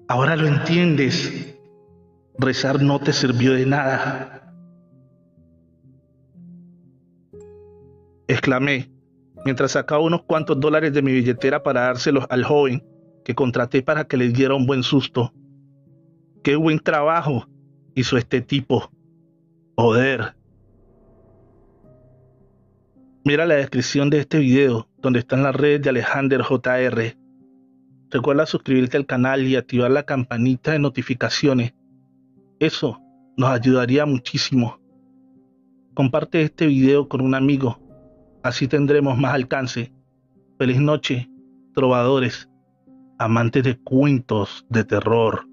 ahora lo entiendes. Rezar no te sirvió de nada, exclamé, mientras sacaba unos cuantos dólares de mi billetera para dárselos al joven que contraté para que les diera un buen susto. ¡Qué buen trabajo hizo este tipo! ¡Joder! Mira la descripción de este video, donde están las redes de Alexander Jr. Recuerda suscribirte al canal y activar la campanita de notificaciones. Eso nos ayudaría muchísimo. Comparte este video con un amigo, así tendremos más alcance. Feliz noche, trovadores, amantes de cuentos de terror.